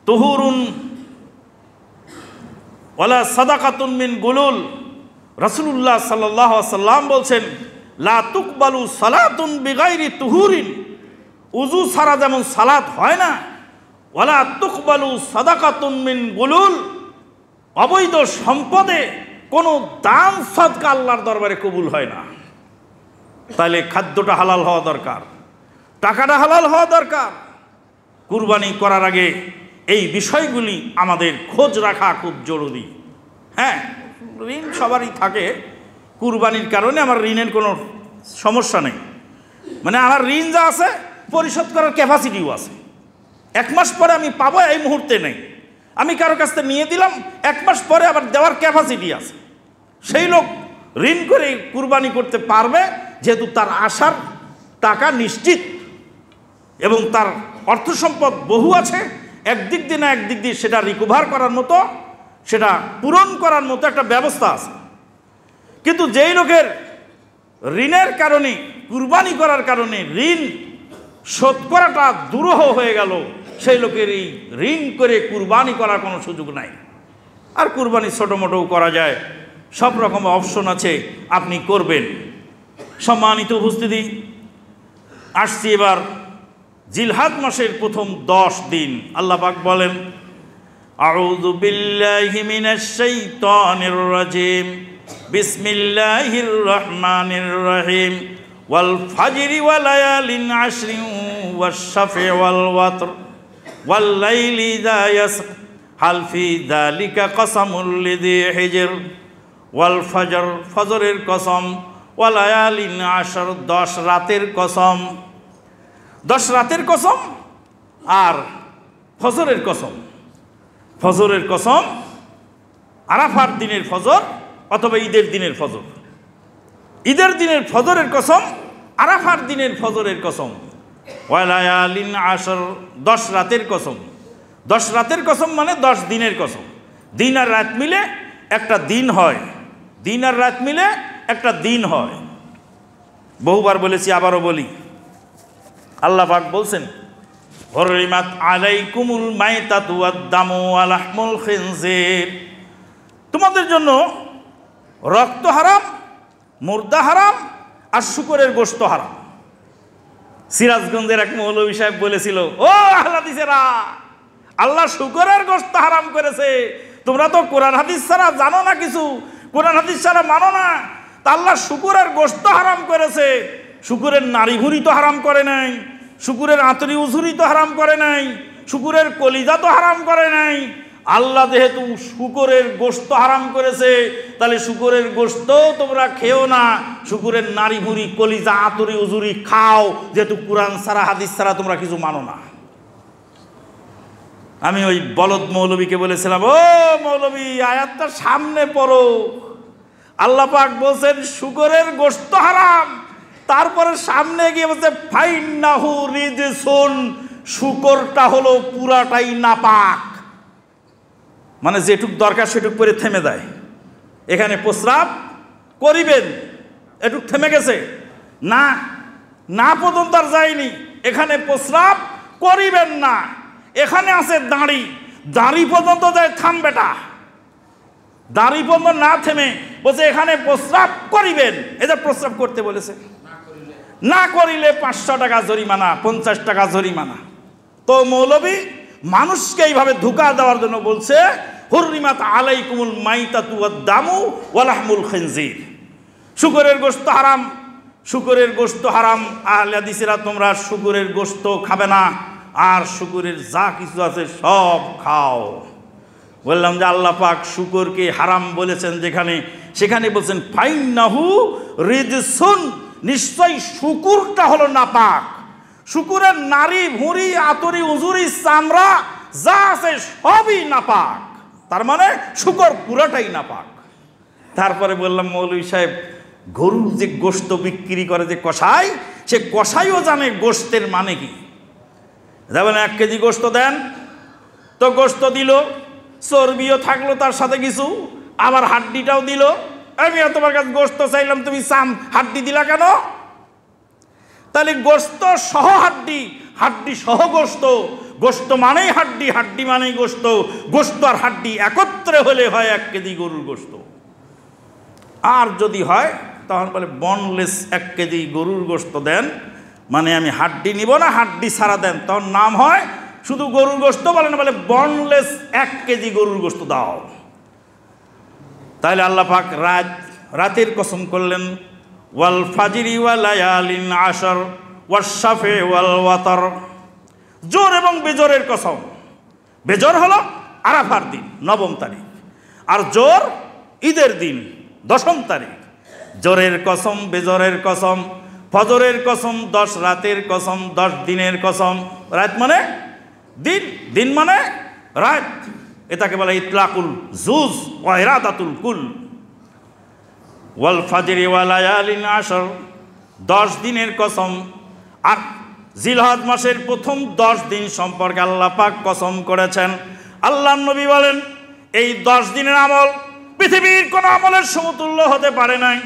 [SPEAKER 1] তুহুরুন ওয়ালা সাদাকাতুন মিন গুলুল। রাসূলুল্লাহ সাল্লাল্লাহু আলাইহি ওয়াসাল্লাম বলছেন, লা তুকবালু সালাতুন বিগাইরি তুহুরিন, উযু ছাড়া যেমন সালাত হয় না, ওয়ালা তুকবালু সাদাকাতুন মিন গুলুল, অবৈধ সম্পদে কোনো দান সদকা আল্লাহর দরবারে কবুল হয় না। তাহলে খাদ্যটা হালাল হওয়া দরকার, টাকাটা হালাল হওয়া দরকার। কুরবানি করার আগে এই বিষয়গুলি আমাদের খোঁজ রাখা খুব জরুরি। হ্যাঁ, ঋণ সবারই থাকে, কুরবানির কারণে আমার ঋণের কোনো সমস্যা নেই। মানে আমার ঋণ যা আছে পরিশোধ করার ক্যাপাসিটিও আছে। 1 মাস পরে আমি পাবো এই মুহূর্তে নেই, আমি কারো কাছ থেকে নিয়ে দিলাম, 1 মাস পরে আবার দেওয়ার ক্যাপাসিটি আছে। সেই লোক ঋণ করে কুরবানি করতে পারবে, যেহেতু তার আসার টাকা নিশ্চিত এবং তার অর্থ সম্পদ বহু আছে। একদিক দিয়ে না একদিক দিয়ে সেটা রিকভার করার মতো, সেটা পূরণ করার মতো একটা ব্যবস্থা আছে। কিন্তু যেই লোকের ঋণের কারণে, কুরবানি করার কারণে ঋণ শোধ করাটা দুরূহ হয়ে গেল, সেই লোকের এই ঋণ করে কুরবানি করার কোনো সুযোগ নাই। আর কুরবানি ছোটো মোটোও করা যায়, সব রকম অপশন আছে, আপনি করবেন। সম্মানিত উপস্থিতি, আসছি এবার জিলহাদ মাসের প্রথম 10 দিন। আল্লাহ পাক বলেন, আউযু বিল্লাহি মিনাশ শাইতানির রাজিম, বিসমিল্লাহির রহমানির রহিম ওয়াল ফাজরি ওয়া লায়ালিন আশরিন ওয়াশ শাফি ওয়াল ওয়াতর ওয়াল লাইলি ইযা ইয়াসর হাল ফি যালিকা কসমুল লিযি হিজর ওয়াল ফজর ফজরের কসম ওয়া লায়ালিন আশর 10 রাতের কসম 10 রাতের কসম আর ফজরের কসম ফজরের কসম আরাফার দিনের ফজর অথবা ঈদের দিনের ফজর ঈদের দিনের ফজরের কসম আরাফার দিনের ফজরের কসম ওয়া লায়ালিন আশর 10 রাতের কসম 10 রাতের কসম মানে 10 দিনের কসম দিন আর রাত মিলে একটা দিন হয় দিন আর রাত মিলে একটা দিন হয় বহুবার বলেছি আবারও বলি আল্লাহ পাক বলছেন হুররিমাত আলাইকুমুল মাইতাতু ওয়াদ-দামু ওয়া লাহমুল খিনজির তোমাদের জন্য রক্ত হারাম মুর্দা হারাম আর শূকরের গোশত হারাম সিরাজগঞ্জের এক মৌলভী সাহেব বলেছিল ও আহলাদিসেরা আল্লাহ শূকরের গোশত হারাম করেছে তোমরা তো কোরআন হাদিস ছাড়া জানো না কিছু কোরআন হাদিস ছাড়া মানো না তা আল্লাহ শূকরের গোশত হারাম করেছে শূকরের নাড়ি ভুঁড়ি তো হারাম করে নাই শূকরের আঁতরি উজুরি তো হারাম করে নাই শূকরের কলিজা তো হারাম করে নাই আল্লাহ যেহেতু শূকরের গোশত হারাম করেছে তাহলে শূকরের গোশত তোমরা খেও না শূকরের নাড়ি ভুঁড়ি কলিজা আঁতরি উজুরি খাও যেহেতু কোরআন ছাড়া হাদিস ছাড়া তোমরা কিছু মানো না আমি ওই বলদ মৌলবীকে বলেছিলাম ও মৌলবী আয়াতটা সামনে পড়ো আল্লাহ পাক বলছেন শূকরের গোশত হারাম তারপরে সামনে গিয়ে বলছে ফাইন্নাহু রিজসুন শূকরটা হলো পুরাটাই নাপাক মানে যেটুক দরকার সেটুক করে থেমে দেয় এখানে প্রস্রাব করিবেন এটুক থেমে গেছে না না পর্যন্ত আর যায়নি এখানে প্রস্রাব করিবেন না এখানে আছে দাড়ি দাড়ি পর্যন্ত যায় থামবেটা দাড়ি পর্যন্ত না থেমে বলছে এখানে প্রস্রাব করিবেন এটা প্রস্রাব করতে বলেছে না করিলে 500 টাকা জরিমানা 50 টাকা জরিমানা তো মৌলবী মানুষকে এইভাবে ধোঁকা দেওয়ার জন্য বলছে হুররিমাত আলাইকুমুল মাইতাতু ওয়াদ-দামু ওয়া লাহমুল খিনজির শূকরের গোশত হারাম শূকরের গোশত হারাম আহলে হাদিসেরা তোমরা শূকরের গোশত খাবে না আর শূকরের যা কিছু আছে সব খাও বললাম যে আল্লাহ পাক শূকরকে হারাম বলেছেন যেখানে সেখানে বলছেন ফাইন্নাহু রিজসুন নিশ্চয়ই শূকরটা হলো নাপাক শূকরের নাড়ি ভুঁড়ি আতরি উজুরি চামড়া যা আছে সবই নাপাক তার মানে শূকর পুরাটাই নাপাক তারপরে বললাম মৌলভী সাহেব গরুর যে গোশত বিক্রি করে যে কসাই সে কসাইও জানে গোশতের মানে কি যেমন 1 কেজি গোশত দেন তো গোশত দিল চর্বিও থাকলো তার সাথে কিছু আবার হাড্ডিটাও দিল আমি তোমার কাছে গোশত চাইলাম তুমি হাড্ডি দিলা কেন তাহলে গোশত সহ হাড্ডি হাড্ডি সহ গোশত গোশত মানেই হাড্ডি হাড্ডি মানেই গোশত গোশত আর হাড্ডি একত্রে হলে হয় 1 কেজি গরুর গোশত আর যদি হয় তখন বলে বনলেস 1 কেজি গরুর গোশত দেন মানে আমি হাড্ডি নিব না হাড্ডি ছাড়া দেন তখন নাম হয় শুধু গরুর গোশত বলে না বলে বনলেস 1 কেজি গরুর গোশত দাও তাহলে আল্লাহ পাক রাতের কসম করলেন ওয়াল ফাজরি ওয়া লায়ালিন আশর ওয়াশ শাফি ওয়াল ওয়াতর জোর এবং বেজরের কসম বেজর হলো আরাফার দিন 9ম তারিখ আর জোর ঈদের দিন 10ম তারিখ জোরের কসম বেজরের কসম ফজরের কসম 10 রাতের কসম 10 দিনের কসম রাত মানে দিন দিন মানে রাত এটাকে বলে ইতলাকুল জুজ ওয়া ইরাদাতুল কুল ওয়াল ফাজরি ওয়া লায়ালিন আশর 10 দিনের কসম আর জিলহজ মাসের প্রথম 10 দিন সম্পর্কে আল্লাহ পাক কসম করেছেন আল্লাহর নবী বলেন এই 10 দিনের আমল পৃথিবীর কোনো আমলের সমতুল্য হতে পারে নাই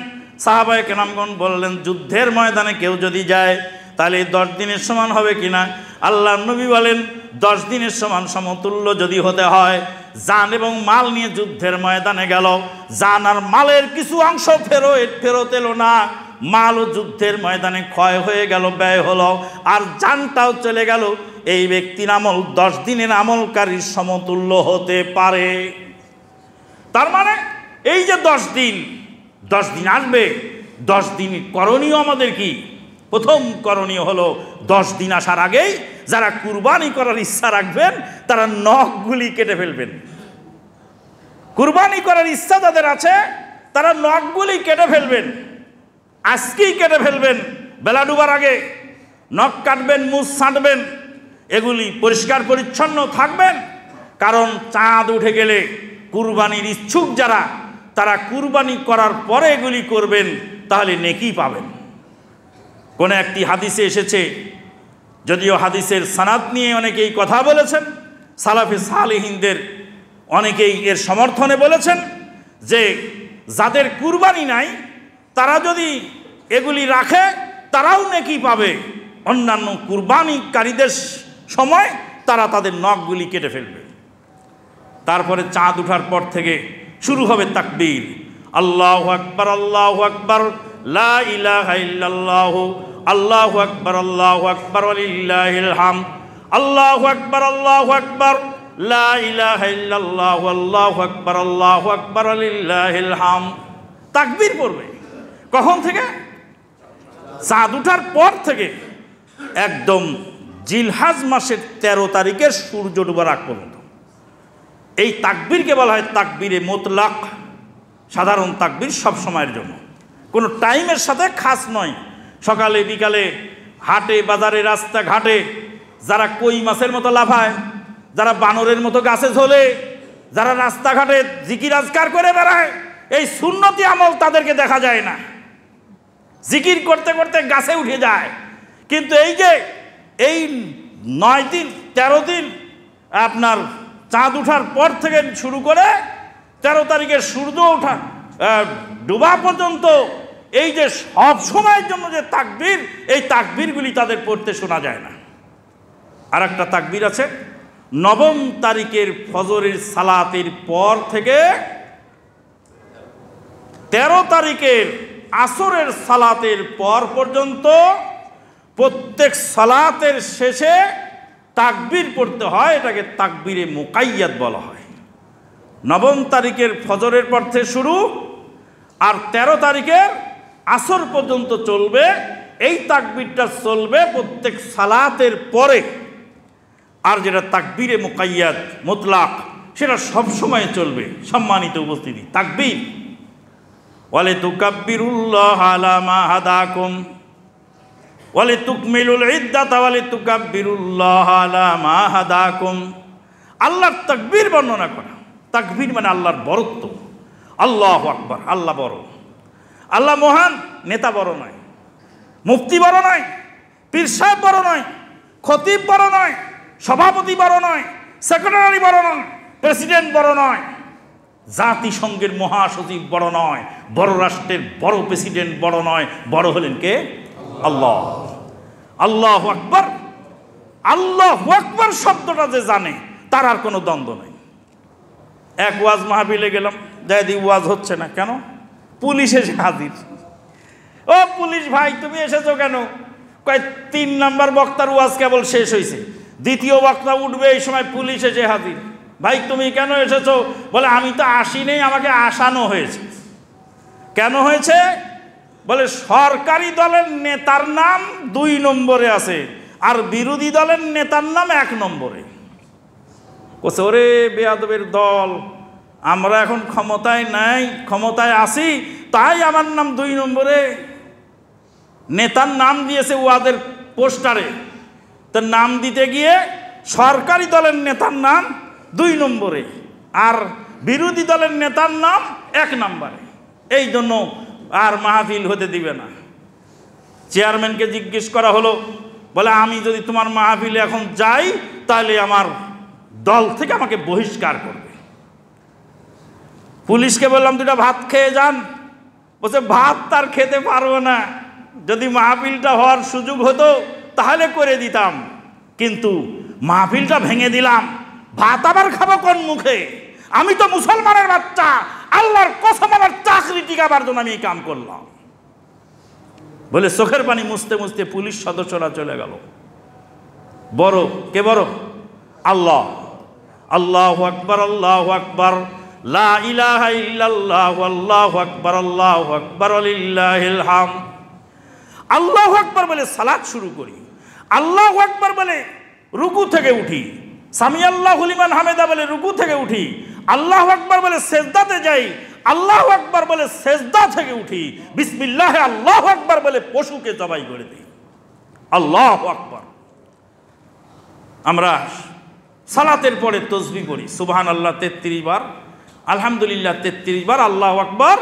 [SPEAKER 1] সাহাবায়ে কেরামগণ বললেন যুদ্ধের ময়দানে কেউ যদি যায় তাহলে 10 দিনের সমান হবে কিনা আল্লাহর নবী বলেন 10 দিনের সমান সমতুল্য যদি হতে হয় জান এবং মাল নিয়ে যুদ্ধের ময়দানে গেল জান আর মালের কিছু অংশ ফেরত এলো না মালও যুদ্ধের ময়দানে ক্ষয় হয়ে গেল ব্যয় হলো আর জানটাও চলে গেল এই ব্যক্তির আমল 10 দিনের আমলকারীর সমতুল্য হতে পারে তার মানে এই যে 10 দিন
[SPEAKER 2] 10 দিন আসবে, 10 দিন করণীয় আমাদের কি? প্রথম করণীয় হলো 10 দিন আসার আগেই যারা কুরবানি করার ইচ্ছা রাখবেন তারা নখগুলি কেটে ফেলবেন। কুরবানি করার ইচ্ছা যাদের আছে তারা নখগুলি কেটে ফেলবেন, আজকেই কেটে ফেলবেন। বেলা ডুবার আগে নখ কাটবেন, মুছ ছাঁটবেন, এগুলি পরিষ্কার পরিচ্ছন্ন থাকবেন। কারণ চাঁদ উঠে গেলে কুরবানির ইচ্ছুক যারা তারা কুরবানি করার পরে এগুলি করবেন, তাহলে নেকি পাবেন। কোন একটি হাদিসে এসেছে, যদিও হাদিসের সনদ নিয়ে অনেকেই কথা বলেছেন, সালাফে সালেহিনদের অনেকেই এর সমর্থনে বলেছেন যে যাদের কুরবানি নাই তারা যদি এগুলি রাখে তারাও নেকি পাবে, অন্যান্য কুরবানিকারীদের সময় তারা তাদের নখগুলি কেটে ফেলবে। তারপরে চাঁদ ওঠার পর থেকে শুরু হবে তাকবীর, আল্লাহু আকবার, আল্লাহু আকবার, লা ইলাহা ইল্লাল্লাহ, আল্লাহু আকবার, আল্লাহু আকবার, ওয়ালিল্লাহিল হামদ, আল্লাহু আকবার, আল্লাহু আকবার, লা ইলাহা ইল্লাল্লাহ, আল্লাহু আকবার, আল্লাহু আকবার, ওয়ালিল্লাহিল হামদ। তাকবীর পড়বে কখন থেকে? চাঁদ ওঠার পর থেকে একদম জিলহাজ মাসের 13 তারিখের সূর্য ডোবার আগ পর্যন্ত। এই তাকবীরকে বলা হয় তাকবীরে মুতলাক, সাধারণ তাকবীর সব সময়ের জন্য, কোনো টাইমের সাথে খাস নয়। সকালে বিকালে হাটে বাজারে রাস্তাঘাটে যারা কই মাছের মতো লাফায়, যারা বানরের মতো গাছে ঝোলে, যারা রাস্তাঘাটে জিকির আজকার করে বেড়ায়, এই সুন্নতি আমল তাদেরকে দেখা যায় না। জিকির করতে করতে গাছে উঠে যায়। কিন্তু এই যে এই 9 দিন 13 দিন আপনার চাঁদ ওঠার পর থেকে শুরু করে 13 তারিখের সূর্য ওঠা ডুবা পর্যন্ত এই যে সব সময়ের জন্য যে তাকবীর, এই তাকবীরগুলি তাদের পড়তে শোনা যায় না। আর একটা তাকবীর আছে, 9 তারিখের ফজরের সালাতের পর থেকে 13 তারিখের আসরের সালাতের পর পর্যন্ত প্রত্যেক সালাতের শেষে তাকবীর পড়তে হয়। এটাকে তাকবীরে মুকাইয়াদ বলা হয়। 9 তারিখের ফজরের পর থেকে শুরু আর 13 তারিখের আসর পর্যন্ত চলবে। এই তাকবীরটা চলবে প্রত্যেক সালাতের পরে। আর যেটা তাকবীরে মুকাইয়াদ মুতলাক সেটা সবসময় চলবে। সম্মানিত উপস্থিতি, তাকবীর ওয়ালে তুকাব্বিরুল্লাহ আলা মা হাদাকুম ওয়ালে তুকমিলুল ইদ্দাতা ওয়ালে তুকাব্বিরুল্লাহ আলা মা হাদাকুম। আল্লাহর তাকবীর বর্ণনা করা। তাকবীর মানে আল্লাহর বড়ত্ব। আল্লাহু আকবার, আল্লাহ বড়, আল্লাহ মহান। নেতা বড় নয়, মুফতি বড় নয়, পীর সাহেব বড় নয়, খতিব বড় নয়, সভাপতি বড় নয়, সেক্রেটারি বড় নয়, প্রেসিডেন্ট বড় নয়, জাতিসংঘের মহাসচিব বড় নয়, বড় রাষ্ট্রের বড় প্রেসিডেন্ট বড় নয়। বড় হলেন কে? আল্লাহ। আল্লাহু আকবার, আল্লাহু আকবার শব্দটা যে জানে তার আর কোনো দ্বন্দ্ব নেই। এক ওয়াজ মাহফিলে গেলাম, যাই ওয়াজ হচ্ছে না কেন? পুলিশ এসে হাজির। ও পুলিশ ভাই তুমি এসেছো কেন? কয় 3 নাম্বার বক্তার ওয়াজ কেবল শেষ হয়েছে, 2য় বক্তা উঠবে, এই সময় পুলিশ এসে হাজির। ভাই তুমি কেন এসেছো? বলে আমি তো আসি নেই, আমাকে আসানো হয়েছে। কেন হয়েছে? বলে সরকারি দলের নেতার নাম 2 নম্বরে আছে আর বিরোধী দলের নেতার নাম 1 নম্বরে। কোসে ওরে বেয়াদবের দল, আমরা এখন ক্ষমতায় নাই, ক্ষমতায় আসি, তাই আমার নাম 2 নম্বরে। নেতার নাম দিয়েছে ওয়াদের পোস্টারে, তো নাম দিতে গিয়ে সরকারি দলের নেতার নাম 2 নম্বরে আর বিরোধী দলের নেতার নাম 1 নম্বরে। এই জন্য আর মাহফিল হতে দিবে না। চেয়ারম্যানকে জিজ্ঞেস করা হলো, বলে আমি যদি তোমার মাহফিলে এখন যাই তাহলে আমার দল থেকে আমাকে বহিষ্কার করবে। পুলিশকে বললাম 2টা ভাত খেয়ে যান। বলছে ভাত তার খেতে পারবো না, যদি মাহফিলটা হওয়ার সুযোগ হতো তাহলে করে দিতাম, কিন্তু মাহফিলটা ভেঙে দিলাম, ভাত আবার খাবো কোন মুখে? আমি তো মুসলমানের বাচ্চা, আল্লাহর কসম আমার চাকরি টিকাবার জন্য আমি এই কাম করলাম। বলে চোখের পানি মুছতে মুছতে পুলিশ সদস্যরা চলে গেল। বড় কে? বড় আল্লাহ। আল্লাহু আকবার, আল্লাহু আকবার, লা ইলাহা ইল্লাল্লাহ আল্লাহু আকবার ওয়ালিল্লাহিল হামদ। আল্লাহু আকবার বলে সালাত শুরু করি, আল্লাহু আকবার বলে রুকু থেকে উঠি, সামি আল্লাহু লিমান হামিদা বলে রুকু থেকে উঠি, আল্লাহু আকবার বলে সেজদাতে যাই, আল্লাহু আকবার বলে সেজদা থেকে উঠি, বিসমিল্লাহ আল্লাহু আকবার বলে পশুকে জবাই করে দিই। আল্লাহু আকবার। আমরা সালাতের পরে তাসবিহ পড়ি, সুবহানাল্লাহ 33 বার, আলহামদুলিল্লাহ 33 বার, আল্লাহু আকবার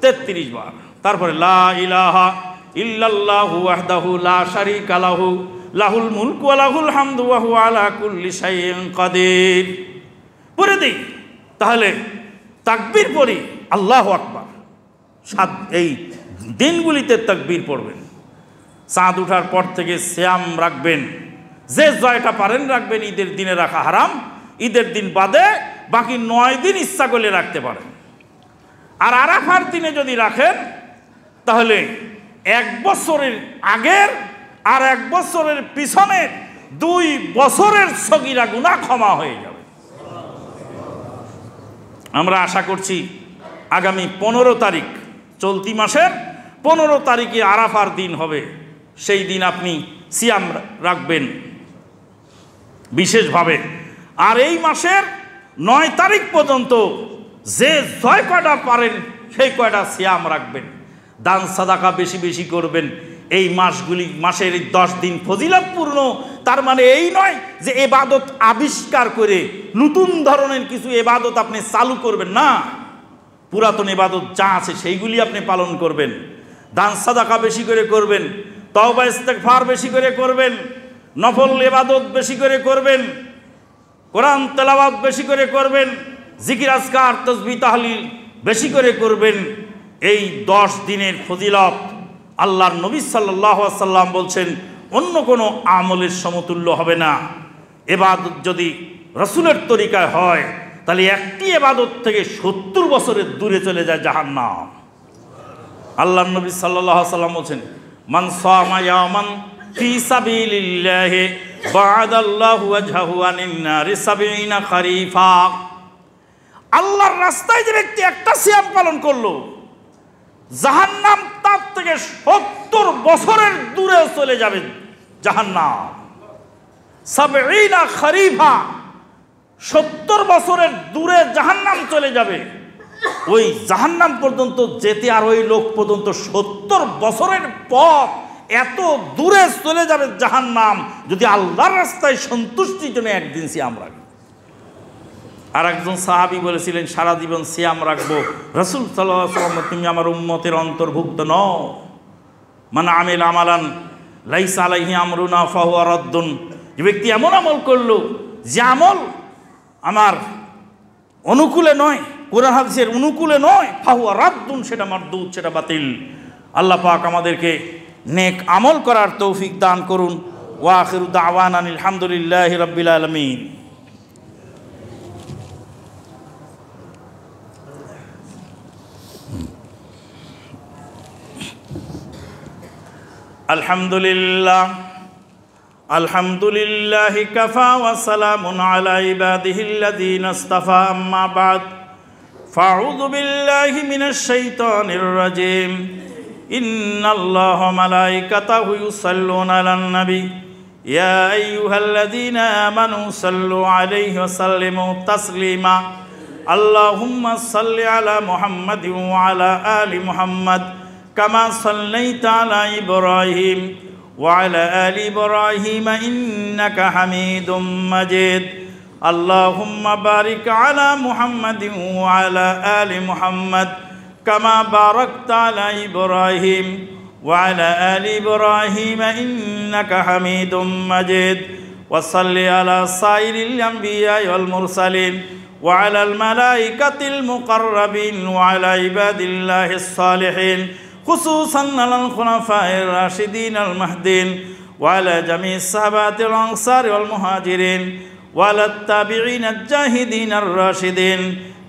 [SPEAKER 2] 33 বার। তারপরে লা ইলাহা ইল্লাল্লাহু ওয়াহদাহু লা শারীকা লাহু লাহুল মুলকু ওয়া লাহুল হামদু ওয়া হুয়া আলা কুল্লি শাইইন কাদির পড়ে দিই। তাহলে তাকবীর পড়ি, আল্লাহু আকবার। এই দিনগুলিতে তাকবীর পড়বেন। চাঁদ ওঠার পর থেকে সিয়াম রাখবেন, যে জয়টা পারেন রাখবেন। ঈদের দিনে রাখা হারাম, ঈদের দিন বাদে বাকি 9 দিন ইচ্ছা করলে রাখতে পারেন। আর আরাফার দিনে যদি রাখেন তাহলে 1 বছরের আগের আর 1 বছরের পিছনের 2 বছরের সগীরা গুনাহ ক্ষমা হয়ে যাবে। আমরা আশা করছি আগামী 15 তারিখ, চলতি মাসের 15 তারিখে আরাফার দিন হবে। সেই দিন আপনি সিয়াম রাখবেন বিশেষভাবে। আর এই মাসের 9 তারিখ পর্যন্ত যে জয় কয়টা পারেন সেই কয়টা সিয়াম রাখবেন। দান সাদাকা বেশি বেশি করবেন। এই মাসের 10 দিন ফজিলতপূর্ণ। তার মানে এই নয় যে ইবাদত আবিষ্কার করে নতুন ধরনের কিছু ইবাদত আপনি চালু করবেন না। পুরাতন ইবাদত যা আছে সেইগুলি আপনি পালন করবেন। দান সাদাকা বেশি করে করবেন, তওবা ইস্তেগফার বেশি করে করবেন, নফল ইবাদত বেশি করে করবেন, কোরআন তেলাওয়াত বেশি করে করবেন, জিকির আজকার তাসবিহ তাহলিল বেশি করে করবেন। এই 10 দিনের ফজিলত আল্লাহর নবী সাল্লাল্লাহু আলাইহি ওয়াসাল্লাম বলছেন অন্য কোনো আমলের সমতুল্য হবে না। ইবাদত যদি রাসূলের তরিকায় হয় তাহলে একটি ইবাদত থেকে 70 বছরের দূরে চলে যায় জাহান্নাম। আল্লাহর নবী সাল্লাল্লাহু আলাইহি ওয়াসাল্লাম বলছেন মান সামা ইয়ামান ফি সাবিলিল্লাহি বা'দাল্লাহু ওয়াজহাহু আনিন নারি 70 খারিফা। আল্লাহর রাস্তায় যে ব্যক্তি একটা সিয়াম পালন করলো, জাহান্নাম তার থেকে 70 বছরের দূরে চলে যাবে জাহান্নাম। 70 খারিফা, 70 বছরের দূরে জাহান্নাম চলে যাবে। ওই জাহান্নাম পর্যন্ত যেতে আর ওই লোক পর্যন্ত 70 বছরের পথ, এত দূরে চলে যাবে জাহান্নাম যদি আল্লাহর রাস্তায় সন্তুষ্টির জন্য একদিন সিয়াম রাখে। আর একজন সাহাবী বলেছিলেন সারা জীবন সিয়াম রাখবো। রাসূল সাল্লাল্লাহু আলাইহি ওয়াসাল্লাম তুমি আমার উম্মতের অন্তর্ভুক্ত নও। মান আমিল আমালান লাইসা আলাইহি আমরুনা ফাহুয়া রাদ্দুন। যে ব্যক্তি এমন আমল করলো যে আমল আমার অনুকূলে নয়, কোরআন হাদিসের অনুকূলে নয়, ফাহুয়া রাদ্দুন, সেটা মারদুদ, সেটা বাতিল। আল্লাহ পাক আমাদেরকে নেক আমল করার তৌফিক দান করুন। ওয়া আখিরু দাওয়ানা আলহামদুলিল্লাহি রাব্বিল আলামিন। আলহামদুলিল্লাহ আলহামদুলিল্লাহি কাফা ওয়া সালামুন আলা ইবাদিহিল্লাযীনা ইসতাফা, আম্মা বা'দ। ফাআউযু বিল্লাহি মিনাশ শাইতানির রাজীম। ইন্নাল্লাহা ওয়া মালাইকাতাহু ইউসাল্লুনা আলান নবী ইয়া আইয়ুহাল্লাযীনা আমানু সাল্লু আলাইহি ওয়া সাল্লিমু তাসলিমা। আল্লাহুম্মা সাল্লি আলা মুহাম্মাদিন ওয়া আলা আলি মুহাম্মাদ কামা সাল্লাইতা আলা ইব্রাহিম ওয়া আলা আলি ইব্রাহিম ইন্নাকা হামিদুম মাজিদ। আল্লাহুম্মা বারিক আলা মুহাম্মাদিন ওয়া আলা আলি মুহাম্মাদ কামা বারাকতা আলা ইব্রাহিম ওয়া আলা আলি ইব্রাহিম ইন্নাকা হামিদুম মাজিদ। ওয়া সাল্লি আলা সাইরিল আম্বিয়া ওয়াল মুরসালিন ওয়া আলাল মালাইকাতিল মুকাররাবিন ওয়া আলা ইবাদিল্লাহিস সালিহিন খুসুসান আলাল খুলাফায়ে রাশিদিন আল মাহদিন ওয়া আলা জামিস সাহাবাতিল আনসার ওয়াল মুহাজিরিন ওয়া আলাত তাবিঈন আজ-জাহিদিন আর-রাশিদিন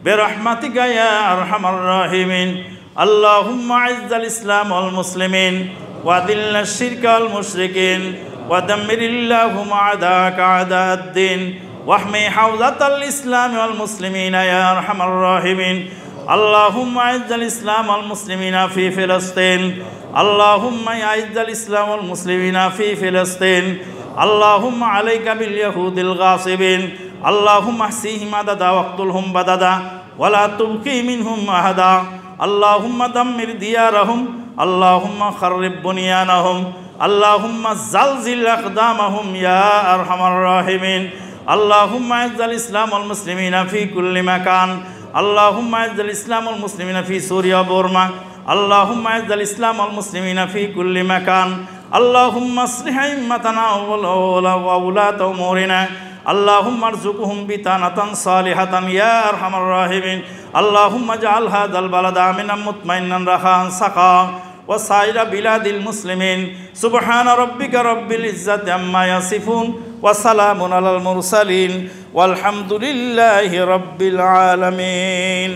[SPEAKER 2] বিরহমাতিকা ইয়া আরহামার রাহিমিন। আল্লাহুম্মা আইজ্জাল ইসলাম ওয়াল মুসলিমিন ওয়া দিল্লাশ শিরকা ওয়াল মুশরিকিন ওয়া দাম্মিরিল্লাহুম আ'দাকা আ'দা'ad-din
[SPEAKER 1] واحمي حوزة الإسلام والمسلمين يا أرحم الراحمين اللهم أعز الإسلام والمسلمين في فلسطين اللهم أعز الإسلام والمسلمين في فلسطين اللهم عليك باليهود الغاصبين اللهم احصيهم عددا واقتلهم بددا ولا تبقي منهم أحدا اللهم دمر ديارهم اللهم خرب بنيانهم اللهم زلزل أقدامهم يا أرحم الراحمين اللهم أعز الإسلام والمسلمين في كل مكان اللهم أعز الإسلام والمسلمين في سوريا وبورما اللهم أعز الإسلام والمسلمين في كل مكان اللهم اصلح أئمتنا وولاة أمورنا اللهم ارزقهم بطانة صالحة يا أرحم الراحمين اللهم اجعل هذا البلد آمنا مطمئنا رخاء سخاء وسائر بلاد المسلمين سبحان ربك رب العزة عما يصفون وسلام على المرسلين والحمد لله رب العالمين.